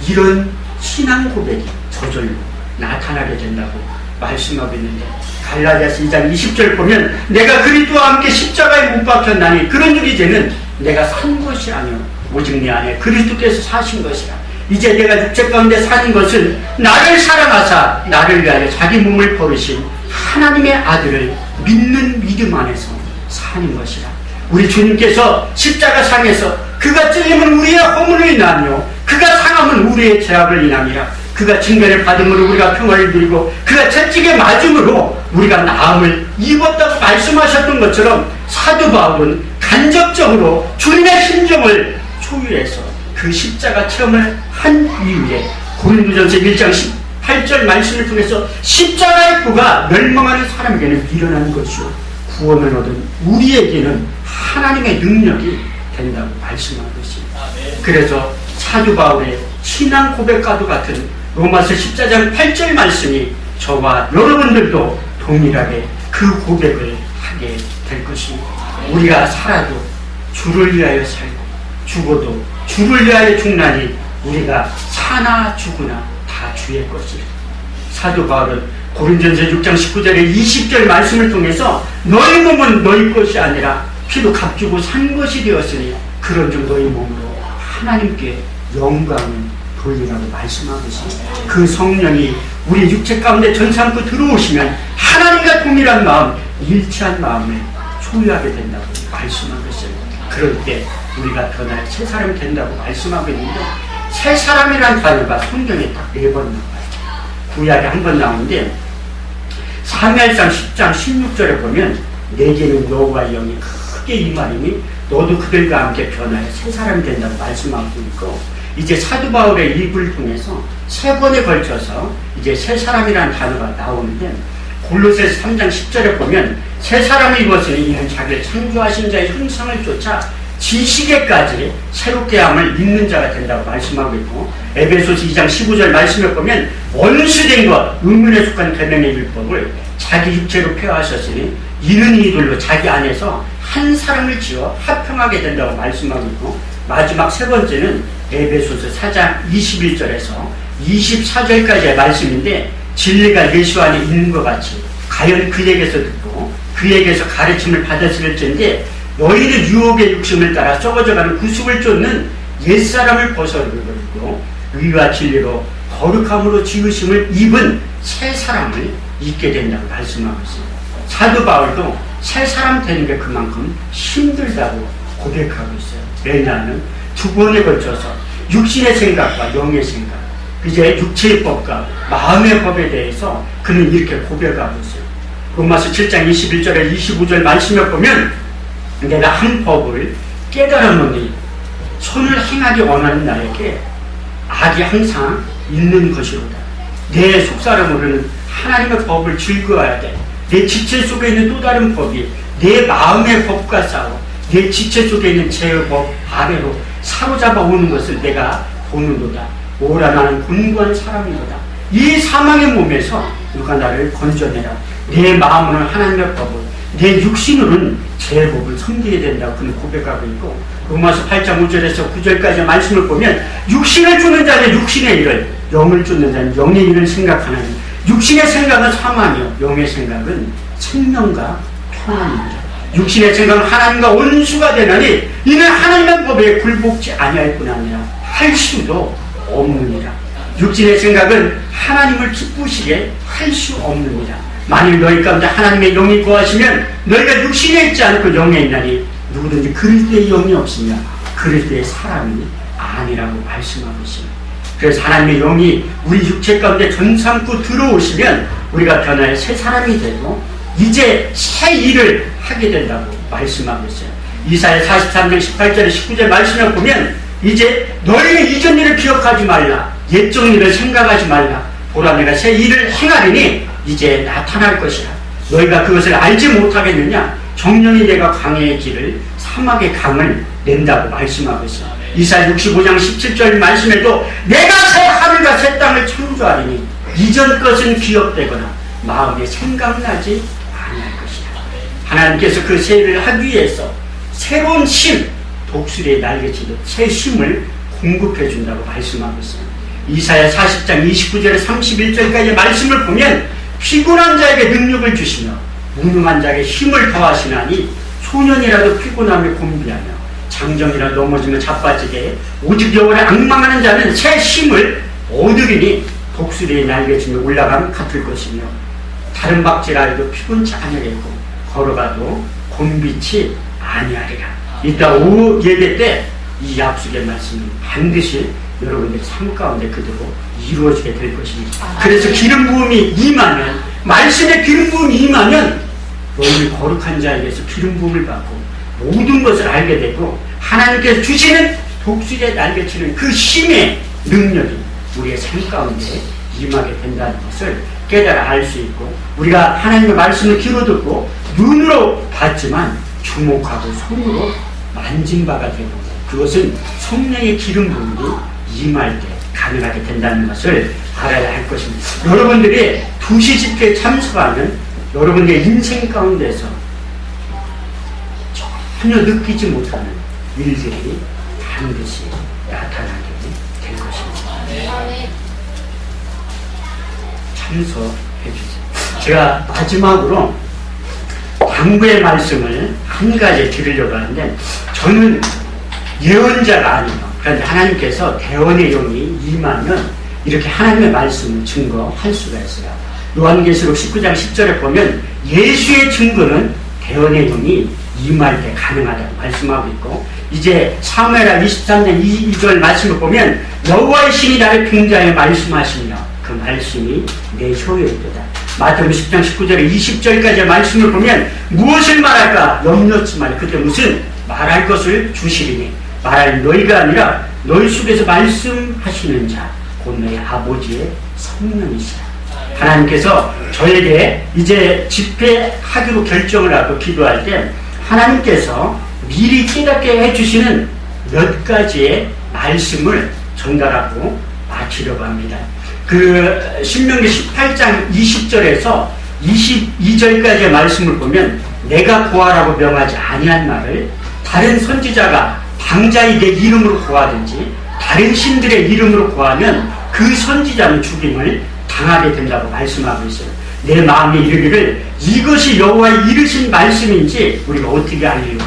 이런 신앙 고백이 저절로 나타나게 된다고 말씀하고 있는데, 갈라디아서 2장 20절 보면 내가 그리스도와 함께 십자가에 못 박혔나니 그런 줄 이제는 내가 산 것이 아니오 오직 내 안에 그리스도께서 사신 것이라. 이제 내가 육체 가운데 사는 것은 나를 사랑하사 나를 위하여 자기 몸을 버리신 하나님의 아들을 믿는 믿음 안에서 사는 것이라. 우리 주님께서 십자가 상에서 그가 찔림은 우리의 허물을 인하며 그가 상함은 우리의 죄악을 인함이라. 그가 징계를 받음으로 우리가 평화를 누리고 그가 채찍에 맞음으로 우리가 나음을 입었다고 말씀하셨던 것처럼 사도 바울은 간접적으로 주님의 심정을 초유해서 그 십자가 체험을 한 이후에 고린도전서 1장 18절 말씀을 통해서 십자가의 구가 멸망하는 사람에게는 미련한 것이요 구원을 얻은 우리에게는 하나님의 능력이 된다고 말씀하는 것입니다. 그래서 사도 바울의 신앙 고백과도 같은 로마서 14장 8절 말씀이 저와 여러분들도 동일하게 그 고백을 하게 될 것입니다. 우리가 살아도 주를 위하여 살고 죽어도 주를 위하여 죽나니 우리가 사나 죽으나 다 주의 것이라. 사도 바울은 고린전서 6장 19절에 20절 말씀을 통해서 너희 몸은 너희 것이 아니라 피로 값주고 산 것이 되었으니 그런즉 너희 몸으로 하나님께 영광을 돌리라고 말씀하고 있습니다. 그 성령이 우리 육체 가운데 전삼고 들어오시면 하나님과 동일한 마음, 일치한 마음을 소유하게 된다고 말씀하고 있어요. 그럴 때 우리가 변할 새 사람이 된다고 말씀하고 있는데, 새 사람이라는 단어가 성경에 딱 4번 나와요. 구약에 한 번 나오는데 사무엘상 10장 16절에 보면 내게는 여호와의 영이 크게 임하리니 너도 그들과 함께 변하여 새 사람이 된다고 말씀하고 있고, 이제 사도 바울의 일부를 통해서 3번에 걸쳐서 이제 새 사람이라는 단어가 나오는데, 골로새서 3장 10절에 보면 새 사람을 입었으니 이는 자기를 창조하신 자의 형상을 쫓아 지식에까지 새롭게 함을 입는 자가 된다고 말씀하고 있고, 에베소서 2장 15절 말씀에 보면 원수된 것 의문에 속한 계명의 율법을 자기 육체로 폐하하셨으니 이는 이들로 자기 안에서 한 사람을 지어 합평하게 된다고 말씀하고 있고, 마지막 3번째는 에베소서 4장 21절에서 24절까지의 말씀인데, 진리가 예수 안에 있는 것 같이 가연 그에게서 듣고 그에게서 가르침을 받았을진데 너희는 유혹의 욕심을 따라 썩어져가는 구습을 쫓는 옛사람을 벗어버리고 의와 진리로 거룩함으로 지으심을 입은 새 사람을 입게 된다고 말씀하고 있습니다. 사도 바울도 새 사람 되는 게 그만큼 힘들다고 고백하고 있어요. 왜냐하면 2번에 걸쳐서 육신의 생각과 영의 생각, 이제 육체의 법과 마음의 법에 대해서 그는 이렇게 고백하고 있어요. 로마서 7장 21절에 25절 말씀에 보면 내가 한 법을 깨달았노니 손을 행하기 원하는 나에게 악이 항상 있는 것이로다. 내 속사람으로는 하나님의 법을 즐거워야 돼. 내 지체 속에 있는 또 다른 법이 내 마음의 법과 싸워 내 지체 속에 있는 죄의 법 아래로 사로잡아 오는 것을 내가 보는도다. 오라 나는 곤고한 사람이로다. 이 사망의 몸에서 누가 나를 건져내라. 내 마음으로는 하나님의 법을, 내 육신으로는 죄의 법을 섬기게 된다고 그는 고백하고 있고, 로마서 8장 5절에서 9절까지 말씀을 보면 육신을 쫓는 자는 육신의 일을, 영을 쫓는 자는 영의 일을 생각하는, 육신의 생각은 사망이요 영의 생각은 생명과 평안입니다. 육신의 생각은 하나님과 원수가 되나니 이는 하나님의 법에 굴복지 아니할 뿐 아니라 할 수도 없느니라. 육신의 생각은 하나님을 기쁘시게 할 수 없느니라. 만일 너희 가운데 하나님의 영이 거하시면 너희가 육신에 있지 않고 영에 있나니 누구든지 그럴 때의 영이 없으면 그럴 때의 사람이 아니라고 말씀하고 있습니다. 그래서 하나님의 영이 우리 육체 가운데 전삼고 들어오시면 우리가 변화의 새 사람이 되고 이제 새 일을 하게 된다고 말씀하고 있어요. 이사야 43장 18절에 19절 말씀을 보면 이제 너희는 이전 일을 기억하지 말라, 옛적 일을 생각하지 말라. 보라, 내가 새 일을 행하리니 이제 나타날 것이라. 너희가 그것을 알지 못하겠느냐? 정령이 내가 광야의 길을 사막의 강을 낸다고 말씀하고 있어요. 이사야 65장 17절 말씀에도 내가 새 하늘과 새 땅을 창조하리니 이전 것은 기억되거나 마음에 생각나지 아니할 것이다. 하나님께서 그 새 일을 하기 위해서 새로운 심, 독수리의 날개치듯 새 심을 공급해 준다고 말씀하고 있어요. 이사야 40장 29절에 31절까지 말씀을 보면 피곤한 자에게 능력을 주시며 무능한 자에게 힘을 더하시나니 소년이라도 피곤하며 곤비하며 장정이라 넘어지며 자빠지게 오직 여호와를 앙망하는 자는 새 힘을 얻으리니 독수리의 날개치며 올라가면 같을 것이며 다른 박질하여도 피곤치 아니하겠고 걸어가도 곤비치 아니하리라. 이따 오후 예배 때 이 약속의 말씀이 반드시 여러분들 삶 가운데 그대로 이루어지게 될 것입니다. 그래서 기름 부음이 임하면, 말씀의 기름 부음이 임하면 너희는 거룩한 자에게서 기름 부음을 받고 모든 것을 알게 되고 하나님께서 주시는 독수리의 날개치는 그 힘의 능력이 우리의 삶 가운데 임하게 된다는 것을 깨달아 알 수 있고, 우리가 하나님의 말씀을 귀로 듣고 눈으로 봤지만 주목하고 손으로 만진 바가 되고, 그것은 성령의 기름 부음이 임할 때 가능하게 된다는 것을 알아야 할 것입니다. 여러분들이 2시 집회에 참석하면 여러분의 인생 가운데서 전혀 느끼지 못하는 일들이 반드시 나타나게 될 것입니다. 참석해 주세요. 제가 마지막으로 당부의 말씀을 한 가지 드리려고 하는데, 저는 예언자가 아니에요. 그런데 하나님께서 대언의 영이 임하면 이렇게 하나님의 말씀을 증거할 수가 있어요. 요한계시록 19장 10절에 보면 예수의 증거는 대언의 영이 임할 때 가능하다고 말씀하고 있고, 이제 사무엘하 23장 22절 말씀을 보면 여호와의 신이 나를 빙자하여 말씀하시며 그 말씀이 내 혀에 있도다. 마태복음 10장 19절에 20절까지의 말씀을 보면 무엇을 말할까 염려치 말라. 그때 무슨 말할 것을 주시리니 말할 너희가 아니라 너희 속에서 말씀하시는 자 곧 너희 아버지의 성령이시라. 하나님께서 저에게 이제 집회하기로 결정을 하고 기도할 때 하나님께서 미리 깨닫게 해주시는 몇 가지의 말씀을 전달하고 마치려고 합니다. 그 신명기 18장 20절에서 22절까지의 말씀을 보면 내가 고하라고 명하지 아니한 말을 다른 선지자가 방자히 내 이름으로 고하든지 다른 신들의 이름으로 고하면 그 선지자는 죽임을 당하게 된다고 말씀하고 있어요. 내 마음에 이르기를 이것이 여호와의 이르신 말씀인지 우리가 어떻게 알리요?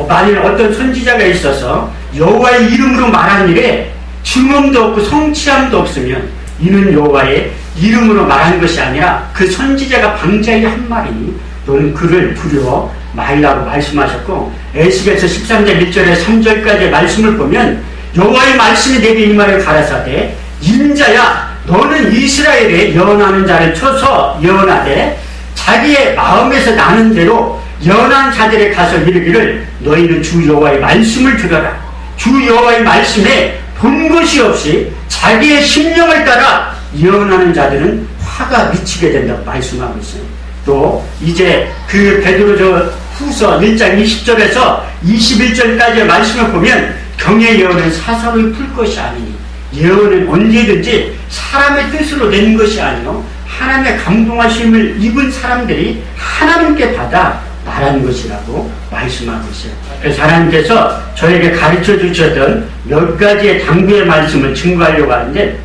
만일 어떤 선지자가 있어서 여호와의 이름으로 말한 일에 증언도 없고 성취함도 없으면 이는 여호와의 이름으로 말한 것이 아니라 그 선지자가 방자히 한 말이니 너는 그를 두려워 말라고 말씀하셨고, 에스겔서 13장 1절에 3절까지의 말씀을 보면 여호와의 말씀이 내게 임하여 가라사대 인자야 너는 이스라엘에 예언하는 자를 쳐서 예언하되 자기의 마음에서 나는 대로 예언한 자들에 가서 이르기를 너희는 주 여호와의 말씀을 들어라. 주 여호와의 말씀에 본 것이 없이 자기의 심령을 따라 예언하는 자들은 화가 미치게 된다고 말씀하고 있어요. 또 이제 그 베드로 후서 1장 20절에서 21절까지의 말씀을 보면 경의 예언은 사사로이 풀 것이 아니니 예언은 언제든지 사람의 뜻으로 낸 것이 아니요 하나님의 감동하심을 입은 사람들이 하나님께 받아 바라는 것이라고 말씀하고 있어요. 그래서 하나님께서 저에게 가르쳐 주셨던 몇 가지의 당부의 말씀을 증거하려고 하는데,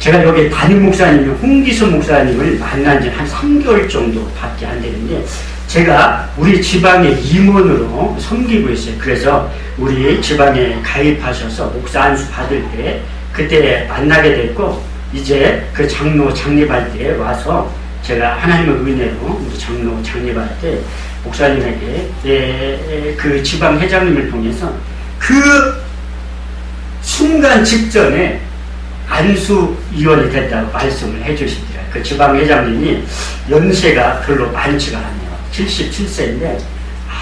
제가 여기 담임 목사님, 홍기선 목사님을 만난 지 한 3개월 정도밖에 안 되는데, 제가 우리 지방의 임원으로 섬기고 있어요. 그래서 우리 지방에 가입하셔서 목사 안수 받을 때 그때 만나게 됐고, 이제 그 장로 창립할 때 와서 제가 하나님의 은혜로 우리 장로 창립할 때 목사님에게 그 지방 회장님을 통해서 그 순간 직전에 안수위원이 됐다고 말씀을 해주시더라고요. 그 지방 회장님이 연세가 별로 많지가 않네요. 77세인데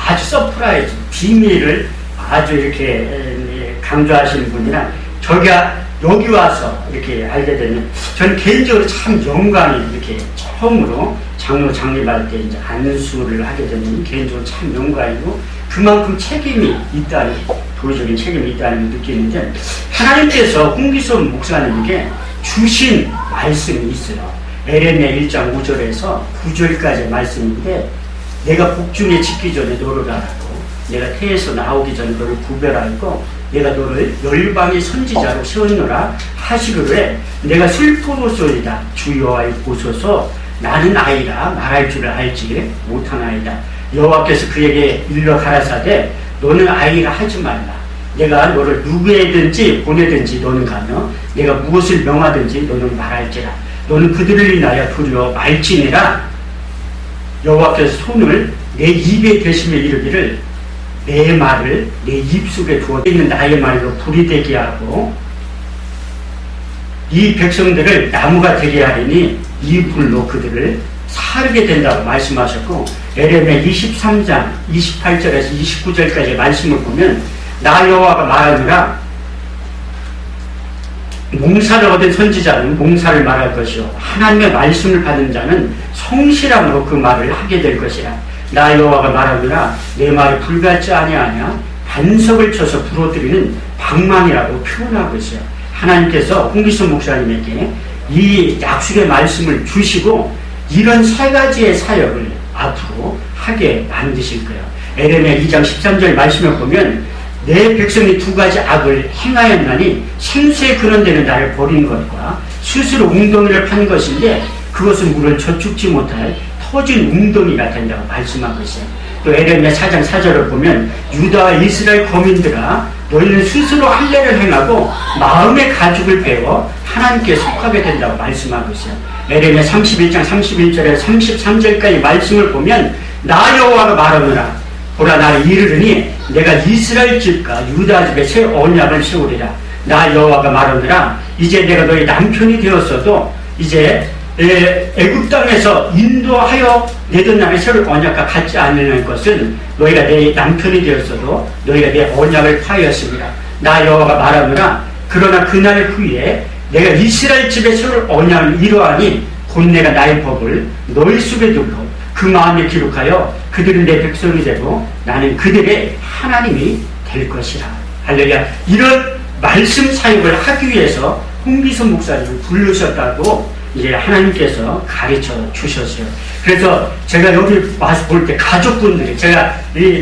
아주 서프라이즈, 비밀을 아주 이렇게 강조하시는 분이라, 저희가 여기 와서 이렇게 알게 되면 저는 개인적으로 참 영광이, 이렇게 처음으로 장로 창립할 때 이제 안수를 하게 되면 개인적으로 참 영광이고, 그만큼 책임이 있다는, 도의적인 책임이 있다는 걸 느끼는데, 하나님께서 홍기선 목사님에게 주신 말씀이 있어요. 에레미야 1장 5절에서 9절까지의 말씀인데, 내가 복중에 짓기 전에 너를 알았고, 내가 태에서 나오기 전에 너를 구별하고, 내가 너를 열방의 선지자로 세웠노라 하시기를, 내가 슬퍼로소이다 주 여호와의 보소서, 나는 아이라 말할 줄을 알지 못하나이다. 여호와께서 그에게 일러 가라사대, 너는 아이라 하지 말라. 내가 너를 누구에든지 보내든지 너는 가며, 내가 무엇을 명하든지 너는 말할지라. 너는 그들을 인하여 두려워 말지니라. 여호와께서 손을 내 입에 대시며 이르기를, 내 말을 내 입속에 두어 있는 나의 말로 불이 되게 하고, 이 백성들을 나무가 되게 하리니 이 불로 그들을 사르게 된다고 말씀하셨고, 에레미야 23장 28절에서 29절까지 말씀을 보면, 나 여호와가 말하느라 몽사를 얻은 선지자는 몽사를 말할 것이요, 하나님의 말씀을 받은 자는 성실함으로 그 말을 하게 될 것이라. 나 여호와가 말하느라 내 말이 불같지 아니하냐, 반석을 쳐서 부러뜨리는 방망이라고 표현하고 있어요. 하나님께서 홍기선 목사님에게 이 약속의 말씀을 주시고, 이런 세 가지의 사역을 앞으로 하게 만드실 거예요. 에레미야 2장 13절 말씀을 보면, 내 백성이 두 가지 악을 행하였나니 생수에 그런 데는 나를 버린 것과 스스로 웅덩이를 판 것인데, 그것은 물을 저축지 못할 터진 웅덩이가 된다고 말씀하고 있어요. 또 에레미야 4장 4절을 보면, 유다와 이스라엘 거민들아, 너희는 스스로 할례를 행하고 마음의 가죽을 베어 하나님께 속하게 된다고 말씀하고 있어요. 에레미야 31장 31절에 33절까지 말씀을 보면, 나 여호와가 말하노라, 보라 나를 이르르니 내가 이스라엘 집과 유다 집에 새 언약을 세우리라. 나 여호와가 말하노라, 이제 내가 너희 남편이 되었어도 이제 애굽 땅에서 인도하여 내던 날의 새로운 언약과 같지 않는 것은, 너희가 내 남편이 되었어도 너희가 내 언약을 파하였습니다. 나 여호와가 말하노라, 그러나 그날 후에 내가 이스라엘 집에 새로운 언약을 이루하니, 곧 내가 나의 법을 너희 속에 두고 그 마음에 기록하여 그들은 내 백성이 되고 나는 그들의 하나님이 될 것이라. 할렐루야. 이런 말씀 사역을 하기 위해서 홍기선 목사님을 부르셨다고 이제 하나님께서 가르쳐 주셨어요. 그래서 제가 여기 와서 볼 때 가족분들이, 제가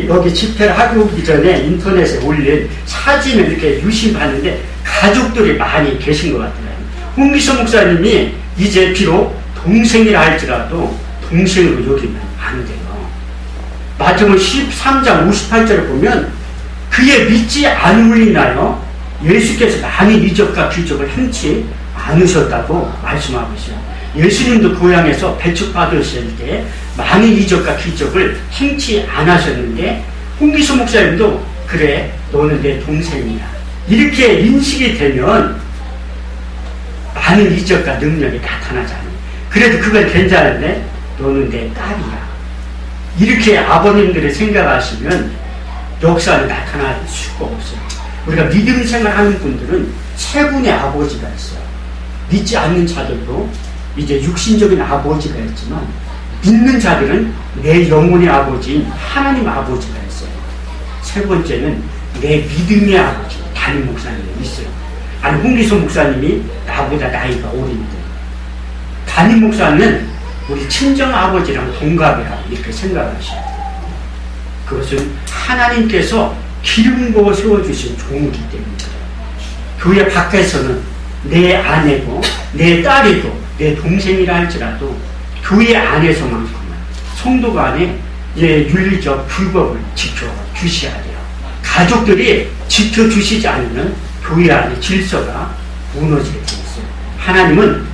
여기 집회를 하고 오기 전에 인터넷에 올린 사진을 이렇게 유심 봤는데 가족들이 많이 계신 것 같아요. 홍기선 목사님이 이제 비록 동생이라 할지라도 동생으로 여기면 안 돼요. 마태복음 13장 58절을 보면, 그의 믿지 않음을 인하여 예수께서 많은 이적과 기적을 행치 않으셨다고 말씀하고 있어요. 예수님도 고향에서 배척받으실 때 많은 이적과 기적을 행치 않으셨는데, 홍기선 목사님도 그래 너는 내 동생이야 이렇게 인식이 되면 많은 이적과 능력이 나타나잖아요. 그래도 그건 괜찮은데 너는 내 딸이야, 이렇게 아버님들이 생각하시면 역사는 나타날 수가 없어요. 우리가 믿음 생활하는 분들은 세 분의 아버지가 있어요. 믿지 않는 자들도 이제 육신적인 아버지가 있지만, 믿는 자들은 내 영혼의 아버지인 하나님 아버지가 있어요. 세 번째는 내 믿음의 아버지, 담임 목사님이 있어요. 아니, 홍기선 목사님이 나보다 나이가 어린데, 담임 목사는 우리 친정 아버지랑 동갑이라고 이렇게 생각하셔요. 그것은 하나님께서 기름 부어 세워주신 종이기 때문입니다. 교회 밖에서는 내 아내고 내 딸이고 내 동생이라 할지라도 교회 안에서만큼은 성도 간에 윤리적 불법을 지켜주셔야 돼요. 가족들이 지켜주시지 않으면 교회 안의 질서가 무너지게 되어 있어요. 하나님은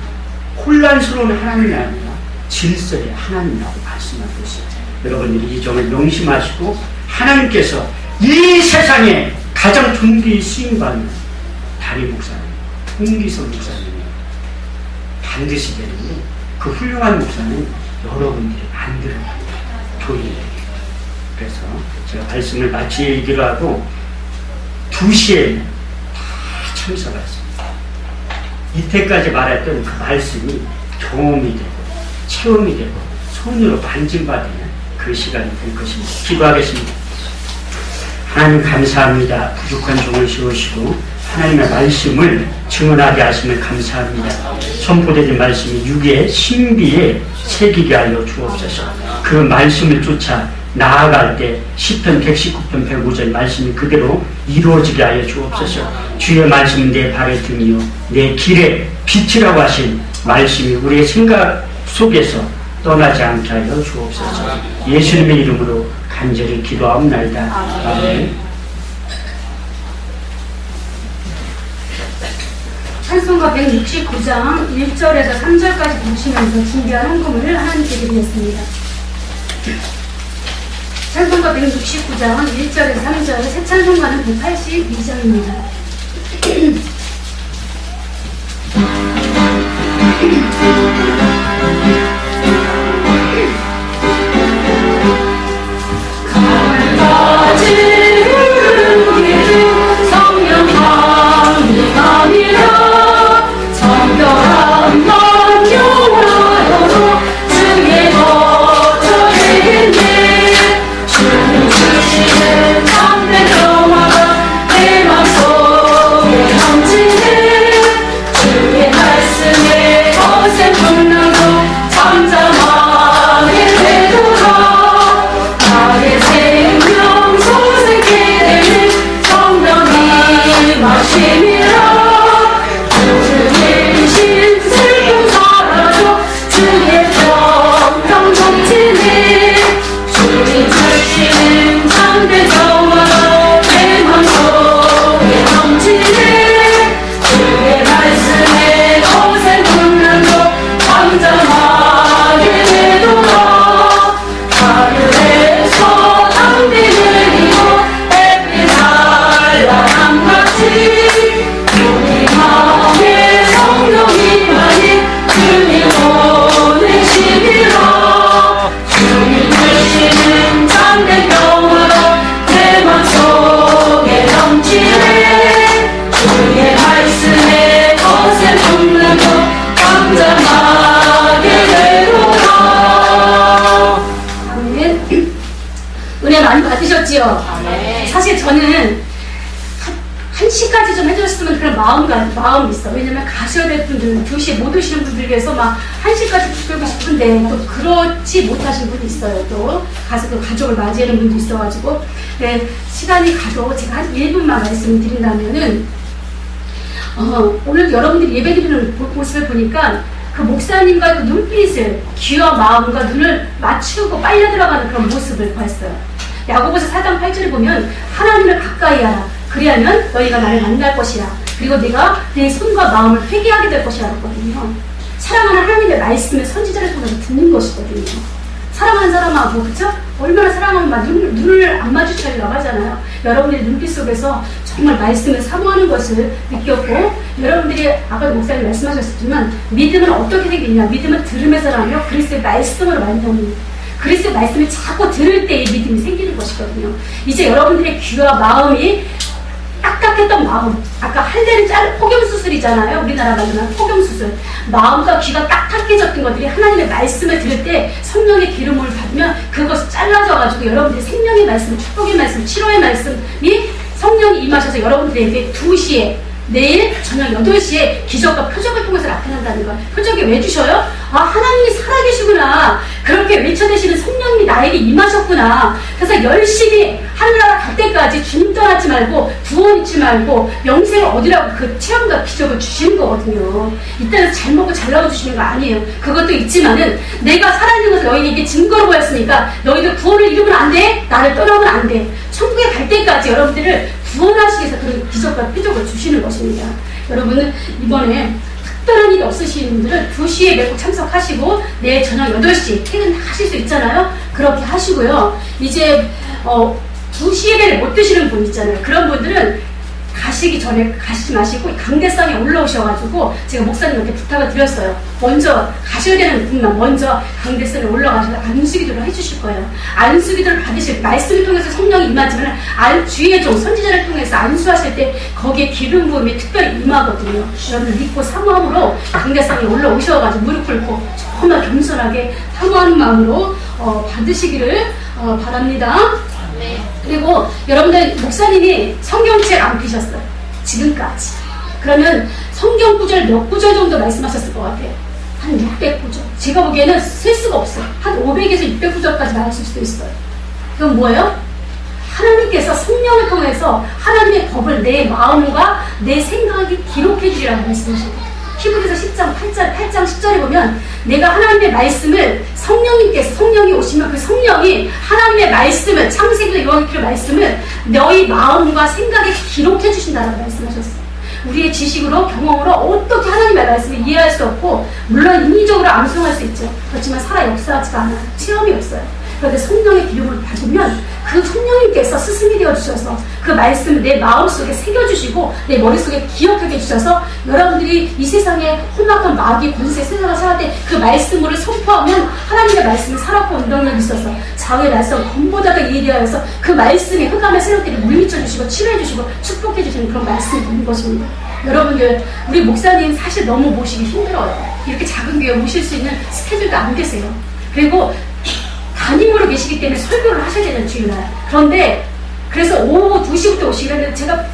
혼란스러운 하나님이 아니라 질서의 하나님이라고 말씀하고 있어요. 여러분들이 이 점을 명심하시고 하나님께서 이 세상에 가장 존귀히 쓰임받는 담임 목사님, 홍기성 목사님이 반드시 되는데 그 훌륭한 목사는 여러분들이 만들어야 합니다. 교인에게. 그래서 제가 말씀을 마치기로 하고 2시에 다 참석했습니다. 이때까지 말했던 그 말씀이 경험이 되고 체험이 되고 손으로 만짐받는 그 시간이 될 것입니다. 기도하겠습니다. 하나님 감사합니다. 부족한 종을 세우시고 하나님의 말씀을 증언하게 하시면 감사합니다. 선포되는 말씀이 육의 신비에 새기게 하여 주옵소서. 그 말씀을 쫓아 나아갈 때 시편 119편 105절 말씀이 그대로 이루어지게 하여 주옵소서. 주의 말씀은 내 발의 등이요 내 길의 빛이라고 하신 말씀이 우리의 생각 속에서 떠나지 않게 하여 주옵소서. 예수님의 이름으로 간절히 기도하옵나이다. 아멘.
찬송가 169장 1절에서 3절까지 보시면서 준비한 헌금을 하나님께 드리겠습니다. 찬송가 169장 1절에서 3절, 새 찬송가는 182장입니다. 사실 저는 1시까지 좀 해줬으면 그런 마음이 있어. 왜냐면 가셔야 될 분들은 2시에 못 오시는 분들 위해서 막 1시까지 붙들고 싶은데 또 그렇지 못하신 분이 있어요. 또 가서 또 가족을 맞이하는 분도 있어가지고 네, 시간이 가도 제가 한 1분만 말씀을 드린다면은 오늘 여러분들이 예배드리는 모습을 보니까 그 목사님과 그 눈빛을 귀와 마음과 눈을 맞추고 빨려 들어가는 그런 모습을 보았어요. 야고보서 4장 8절에 보면 하나님을 가까이 하라. 그리하면 너희가 나를 만날 것이라. 그리고 네가 내 손과 마음을 회개하게 될 것이라 했거든요. 사랑하는 하나님의 말씀을 선지자를 통해서 듣는 것이거든요. 사랑하는 사람하고 그쵸? 얼마나 사랑하면 막 눈을 안 마주치려고 하잖아요. 여러분들의 눈빛 속에서 정말 말씀을 사모하는 것을 느꼈고 여러분들이 아까도 목사님 말씀하셨지만 믿음은 어떻게 생기냐. 믿음은 들음에서라며 그리스도의 말씀으로 만드는 그리스도의 말씀을 자꾸 들을 때의 믿음이 생기는 것이거든요. 이제 여러분들의 귀와 마음이 딱딱했던 마음, 아까 할례는 포경수술이잖아요. 우리나라 말로는 포경수술. 마음과 귀가 딱딱해졌던 것들이 하나님의 말씀을 들을 때 성령의 기름을 받으면 그것이 잘라져가지고 여러분들의 생명의 말씀, 축복의 말씀, 치료의 말씀이 성령이 임하셔서 여러분들에게 2시에 내일 저녁 8시에 기적과 표적을 통해서 나타난다는 거예요. 표적이 왜 주셔요? 아, 하나님이 살아계시구나. 그렇게 외쳐대시는 성령님이 나에게 임하셨구나. 그래서 열심히 하늘나라 갈 때까지 주님 떠나지 말고 구원 잊지 말고 영생을 얻으라고 그 체험과 기적을 주시는 거거든요. 이때는 잘 먹고 잘 나와주시는 거 아니에요. 그것도 있지만은 내가 살아있는 것을 너희에게 증거로 보였으니까 너희들 구원을 잃으면 안 돼. 나를 떠나면 안 돼. 천국에 갈 때까지 여러분들을 구원하시기 위해서 그런 기적과 표적을 주시는 것입니다. 여러분은 이번에 특별한 일이 없으신 분들은 2시에 꼭 참석하시고 내일 저녁 8시 퇴근하실 수 있잖아요. 그렇게 하시고요. 이제 2시 예배를 못 드시는 분 있잖아요. 그런 분들은 가시기 전에 가시지 마시고 강대상에 올라오셔가지고 제가 목사님한테 부탁을 드렸어요. 먼저 가셔야 되는 분만 먼저 강대상에 올라가셔서 안수기도를 해주실 거예요. 안수기도를 받으실 말씀을 통해서 성령이 임하지만 주위의 종 선지자를 통해서 안수하실 때 거기에 기름 부음이 특별히 임하거든요. 여러분 믿고 사모함으로 강대상에 올라오셔가지고 무릎 꿇고 정말 겸손하게 사모하는 마음으로 받으시기를 바랍니다. 그리고 여러분들 목사님이 성경책 안 피셨어요. 지금까지. 그러면 성경 구절 몇 구절 정도 말씀하셨을 것 같아요. 한 600구절. 제가 보기에는 셀 수가 없어요. 한 500에서 600구절까지 나왔을 수도 있어요. 그럼 뭐예요? 하나님께서 성령을 통해서 하나님의 법을 내 마음과 내 생각이 기록해 주리라고 말씀하십니다. 히브리서 10장 8장 10절에 보면 내가 하나님의 말씀을 성령이 오시면 그 성령이 하나님의 말씀을 창세기로 요한계시록 말씀을 너희 마음과 생각에 기록해 주신다라고 말씀하셨어요. 우리의 지식으로 경험으로 어떻게 하나님의 말씀을 이해할 수 없고 물론 인위적으로 암송할 수 있죠. 그렇지만 살아 역사하지가 않아요. 체험이 없어요. 그런데 성령의 기름을 받으면 그 성령님께서 스승이 되어주셔서 그 말씀을 내 마음속에 새겨주시고 내 머릿속에 기억하게 해주셔서 여러분들이 이 세상에 험악한 마귀 권세 세상을 살아갈 때 그 말씀을 선포하면 하나님의 말씀이 살았고 운동력이 있어서 좌우의 날선 검보다 더 예리하여서 그 말씀이 흑암의 세력들을 물리쳐주시고 치료해주시고 축복해주시는 그런 말씀이 있는 것입니다. 여러분들 우리 목사님 사실 너무 모시기 힘들어요. 이렇게 작은 교회 모실 수 있는 스케줄도 안 되세요. 그리고 담임으로 계시기 때문에 설교를 하셔야 되는 주일날. 그런데 그래서 오후 2시부터 오시기로 했는데 제가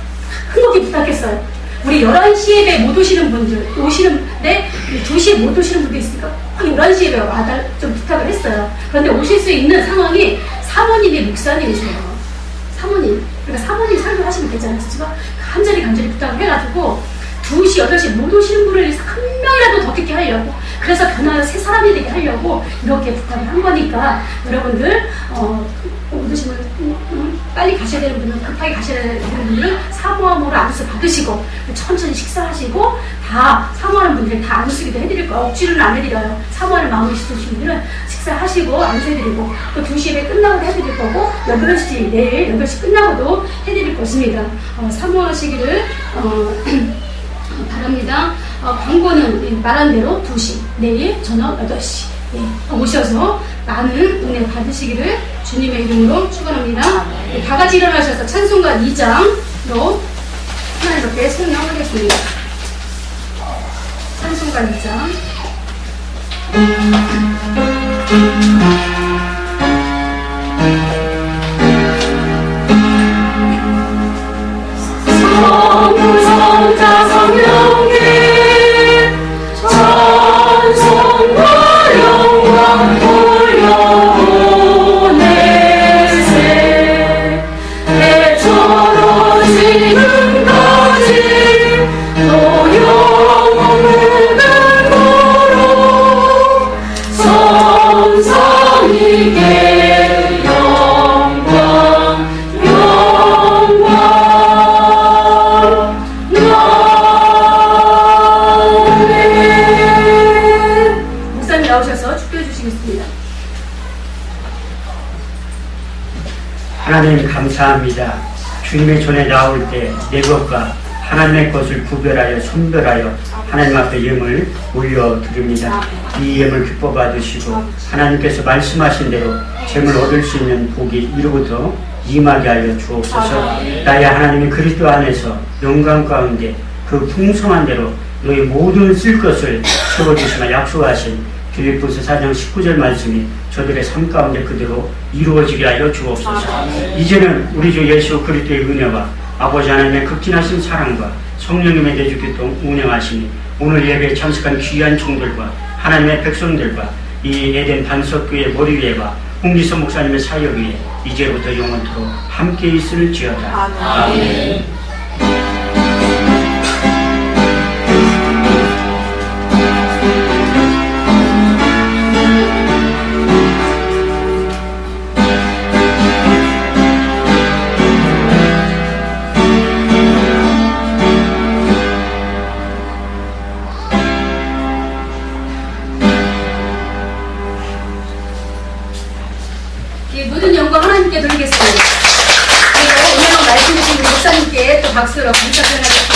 큰곡히 부탁했어요. 우리 11시 예배 못 오시는 분들 오시는데 2시에 못 오시는 분도 있으니까 꼭 11시 예배 와달 좀 부탁을 했어요. 그런데 오실 수 있는 상황이 사모님이 목사님이세요. 사모님. 그러니까 사모님 설교하시면 되잖아요. 제가 간절히 부탁을 해가지고 2시, 8시 못 오시는 분을 위해서 한 명이라도 더 듣게 하려고 그래서 변화를 새 사람이 되게 하려고 이렇게 부탁을 한 거니까 여러분들 못 오시면 빨리 가셔야 되는 분은 급하게 가셔야 되는 분들은 사모함으로 안수 받으시고 천천히 식사하시고 다 사모하는 분들은 다 안수기도 해드릴 거예요. 억지로는 안 해드려요. 사모하는 마음이 있으신 분들은 식사하시고 안수해드리고 또 2시 예배 끝나고도 해드릴 거고 8시 내일 8시 끝나고도 해드릴 것입니다. 사모하시기를 바랍니다. 광고는 말한 대로 2시, 내일 저녁 8시 오셔서 많은 은혜 받으시기를 주님의 이름으로 축원합니다. 다 같이 일어나셔서 찬송가 2장로 하나님께 성령하겠습니다. 찬송가 2장.
성자 성령님 찬송과 영광 돌려보내세 대처로 지금까지 또 영원한 거로 성삼위께
하나님 감사합니다. 주님의 손에 나올 때 내 것과 하나님의 것을 구별하여 선별하여 하나님 앞에 예물 올려드립니다. 이 예물 기뻐 받으시고 하나님께서 말씀하신 대로 재물 얻을 수 있는 복이 이로부터 임하게 하여 주옵소서. 나의 하나님이 그리스도 안에서 영광 가운데 그 풍성한 대로 너희 모든 쓸 것을 채워주시며 약속하신 빌립보서 4장 19절 말씀이 저들의 삶 가운데 그대로 이루어지게 하여 주옵소서. 이제는 우리 주 예수 그리스도의 은혜와 아버지 하나님의 극진하신 사랑과 성령님의 대주교통 운행하시니 오늘 예배에 참석한 귀한 종들과 하나님의 백성들과 이 에덴 반석교회 머리 위에와 홍기서 목사님의 사역 위에 이제부터 영원토록 함께 있을지어다.
아멘.
이 모든 영광 하나님께 돌리겠습니다. 그리고 오늘 말씀 주신 목사님께 또 박수로 감사 표현하겠습니다.